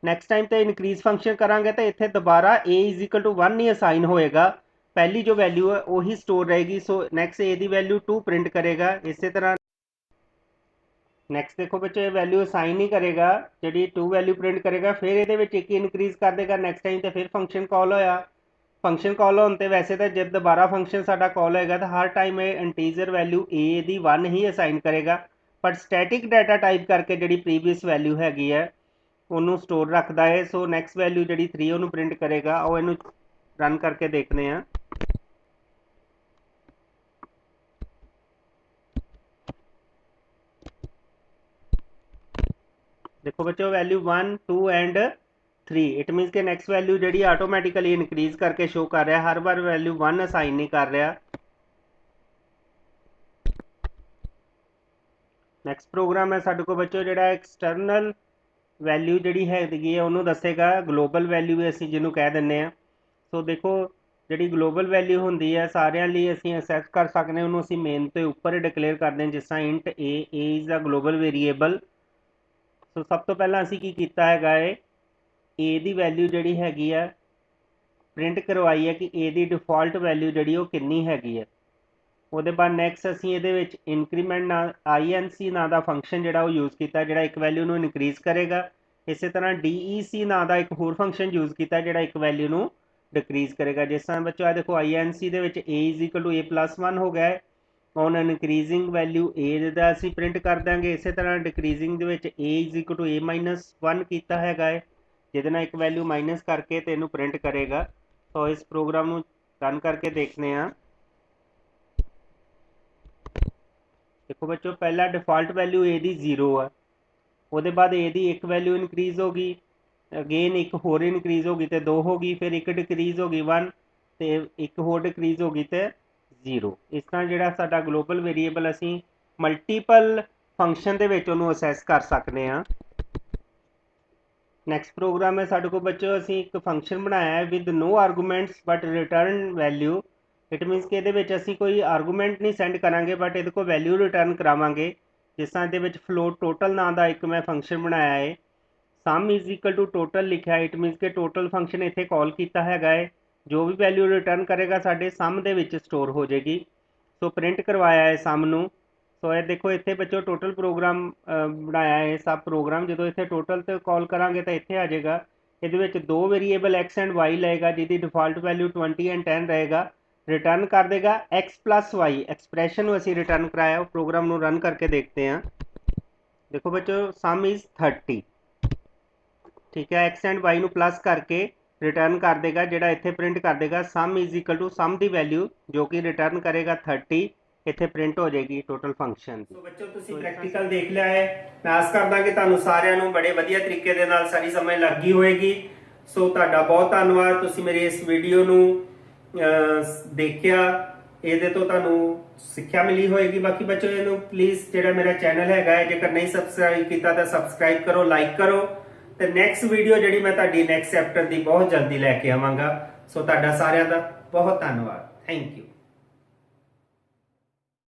ਨੈਕਸਟ ਟਾਈਮ ਤੇ ਇਨਕਰੀਜ਼ ਫੰਕਸ਼ਨ ਕਰਾਂਗੇ ਤਾਂ ਇੱਥੇ ਦੁਬਾਰਾ a ਇਜ਼ ਇਕੁਅਲ ਟੂ 1 ਨਹੀਂ ਅਸਾਈਨ ਹੋਏਗਾ, ਪਹਿਲੀ ਜੋ ਵੈਲਿਊ ਹੈ ਉਹੀ ਸਟੋਰ ਰਹੇਗੀ। ਸੋ ਨੈਕਸਟ a ਦੀ ਵੈਲਿਊ 2 ਪ੍ਰਿੰਟ ਕਰੇਗਾ। ਇਸੇ ਤਰ੍ਹਾਂ ਨੈਕਸਟ ਦੇਖੋ ਬੱਚੇ ਵੈਲਿਊ ਅਸਾਈਨ ਨਹੀਂ ਕਰੇਗਾ, ਜਿਹੜੀ 2 ਵੈਲਿਊ ਪ੍ਰਿੰਟ ਕਰੇਗਾ, ਫਿਰ ਇਹਦੇ ਵਿੱਚ ਇੱਕ ਇਨਕਰੀਜ਼ ਕਰ ਦੇਗਾ ਨੈਕਸਟ ਟਾਈਮ ਤੇ ਫਿਰ ਫੰਕਸ਼ਨ ਕਾਲ ਹੋਇਆ। ਫੰਕਸ਼ਨ ਕਾਲ ਹੋਣ ਤੇ ਵੈਸੇ ਤਾਂ ਜਦ ਦੁਬਾਰਾ ਫੰਕਸ਼ਨ ਸਾਡਾ ਕਾਲ ਹੋਏਗਾ ਤਾਂ ਹਰ ਟਾਈਮ ਇਹ integer value a the 1 he assign ਕਰੇਗਾ, ਪਰ ਸਟੈਟਿਕ ਡਾਟਾ ਟਾਈਪ ਕਰਕੇ ਜਿਹੜੀ ਪ੍ਰੀਵੀਅਸ ਵੈਲਿਊ ਹੈਗੀ ਹੈ ਉਹਨੂੰ ਸਟੋਰ ਰੱਖਦਾ ਹੈ। ਸੋ ਨੈਕਸਟ ਵੈਲਿਊ ਜਿਹੜੀ 3 ਉਹਨੂੰ ਪ੍ਰਿੰਟ ਕਰੇਗਾ। ਉਹ ਇਹਨੂੰ ਰਨ ਕਰਕੇ ਦੇਖਦੇ ਹਾਂ। देखो बच्चों वैल्यू 1 2 एंड 3 इट मीनस के नेक्स्ट वैल्यू जी ऑटोमैटिकली इनक्रीज करके शो कर रहा है। हर बार वैल्यू 1 असाइन नहीं कर रहा। नैक्सट प्रोग्राम है साढ़े को बच्चों जो एक्सटर्नल वैल्यू जी है उन्होंने दसेगा ग्लोबल वैल्यू असी जिन्हों कह दें। सो देखो जी ग्लोबल वैल्यू होंगी है सारे लिए असी असैस कर सकते हैं। उन्होंने असी मेन के उपर डिकलेयर करते हैं जिस तरह int a is a global variable. So सब तो पहला असी की किया है ए दी वैल्यू जी हैगी है प्रिंट करवाई है कि ए दी डिफॉल्ट वैल्यू जी वो कितनी हैगी है। उसके बाद नैक्सट असी ये इनक्रीमेंट ना INC ना का फंक्शन जोड़ा यूज़ किया जोड़ा एक वैल्यू में इनक्रीज करेगा। इस तरह DEC ना का एक होर फंक्शन यूज़ किया जोड़ा एक वैल्यू में डिक्रीज करेगा। जिस तरह बच्चों आ देखो INC के A is equal to A+1 हो गया है। ऑन इनक्रीजिंग वैल्यू ए का असी प्रिंट कर देंगे। इस तरह decreasing A is equal to A-1 किया है जिद एक वैल्यू माइनस करके तो इनू प्रिंट करेगा। तो इस प्रोग्राम को रन करके देखते हैं। देखो बच्चों पहला डिफॉल्ट वैल्यू ए दी 0 है। उसके बाद ए दी एक वैल्यू इनक्रीज होगी, अगेन एक होर इनक्रीज होगी तो 2 होगी, फिर एक डिक्रीज होगी 1 तो एक होर डिक्रीज होगी तो 0। इस तरह जोड़ा साडा ग्लोबल वेरीएबल असी मल्टीपल फंक्शन के असैस कर सकते हैं। नैक्सट प्रोग्राम है साढ़े को बच्चों असी एक फंक्शन बनाया है with no arguments but return value. It means कि ये असी कोई आर्गूमेंट नहीं सेंड करांगे बट ये को वैल्यू रिटर्न करावांगे। जिस तरह ये फ्लोट टोटल नाम का एक मैं फंक्शन बनाया है। Sum is equal to total लिखा है। इट मीनस के टोटल फंक्शन इतने कॉल किया है। जो भी वैल्यू रिटर्न करेगा साढ़े सम के स्टोर हो जाएगी। सो प्रिंट करवाया है सम नू। सो ये देखो इतने बच्चों टोटल प्रोग्राम बनाया है सब प्रोग्राम जो इतने टोटल तो कॉल करा तो इतने आ जाएगा। ये 2 वेरीएबल एक्स एंड वाई लेगा जिसकी डिफॉल्ट वैल्यू 20 एंड 10 रहेगा। रिटर्न कर देगा x+y एक्सप्रैशन असी रिटर्न कराया। प्रोग्राम को रन करके देखते हैं। देखो बच्चों सम इज़ 30 ठीक है। एक्स एंड वाई प्लस करके रिटर्न कर देगा जोड़ा इतने प्रिंट कर देगा सम इज इक्वल टू सम की वैल्यू जो कि रिटर्न करेगा 30 इतने प्रिंट हो जाएगी टोटल फंक्शन। तो बच्चों तुसी प्रैक्टिकल देख लिया है। मैं आस करदा कि तुहानू सारिਆਂ ਨੂੰ बड़े वधिया तरीके दे नाल सारी समझ लग गई होएगी। सो तुहाडा बहुत धन्नवाद तुसी मेरी इस वीडियो ਨੂੰ देखिया। ਇਹਦੇ ਤੋਂ ਤੁਹਾਨੂੰ ਸਿੱਖਿਆ ਮਿਲੀ ਹੋਏਗੀ। ਬਾਕੀ ਬੱਚੋ ਇਹਨੂੰ ਪਲੀਜ਼ ਜਿਹੜਾ ਮੇਰਾ ਚੈਨਲ ਹੈਗਾ ਹੈ ਜੇਕਰ ਨਹੀਂ ਸਬਸਕ੍ਰਾਈਬ ਕੀਤਾ ਤਾਂ ਸਬਸਕ੍ਰਾਈਬ ਕਰੋ, ਲਾਈਕ ਕਰੋ ਤੇ ਨੈਕਸਟ ਵੀਡੀਓ ਜਿਹੜੀ ਮੈਂ ਤੁਹਾਡੀ ਨੈਕਸਟ ਚੈਪਟਰ ਦੀ ਬਹੁਤ ਜਲਦੀ ਲੈ ਕੇ ਆਵਾਂਗਾ। ਸੋ ਤੁਹਾਡਾ ਸਾਰਿਆਂ ਦਾ ਬਹੁਤ ਧੰਨਵਾਦ। Thank you.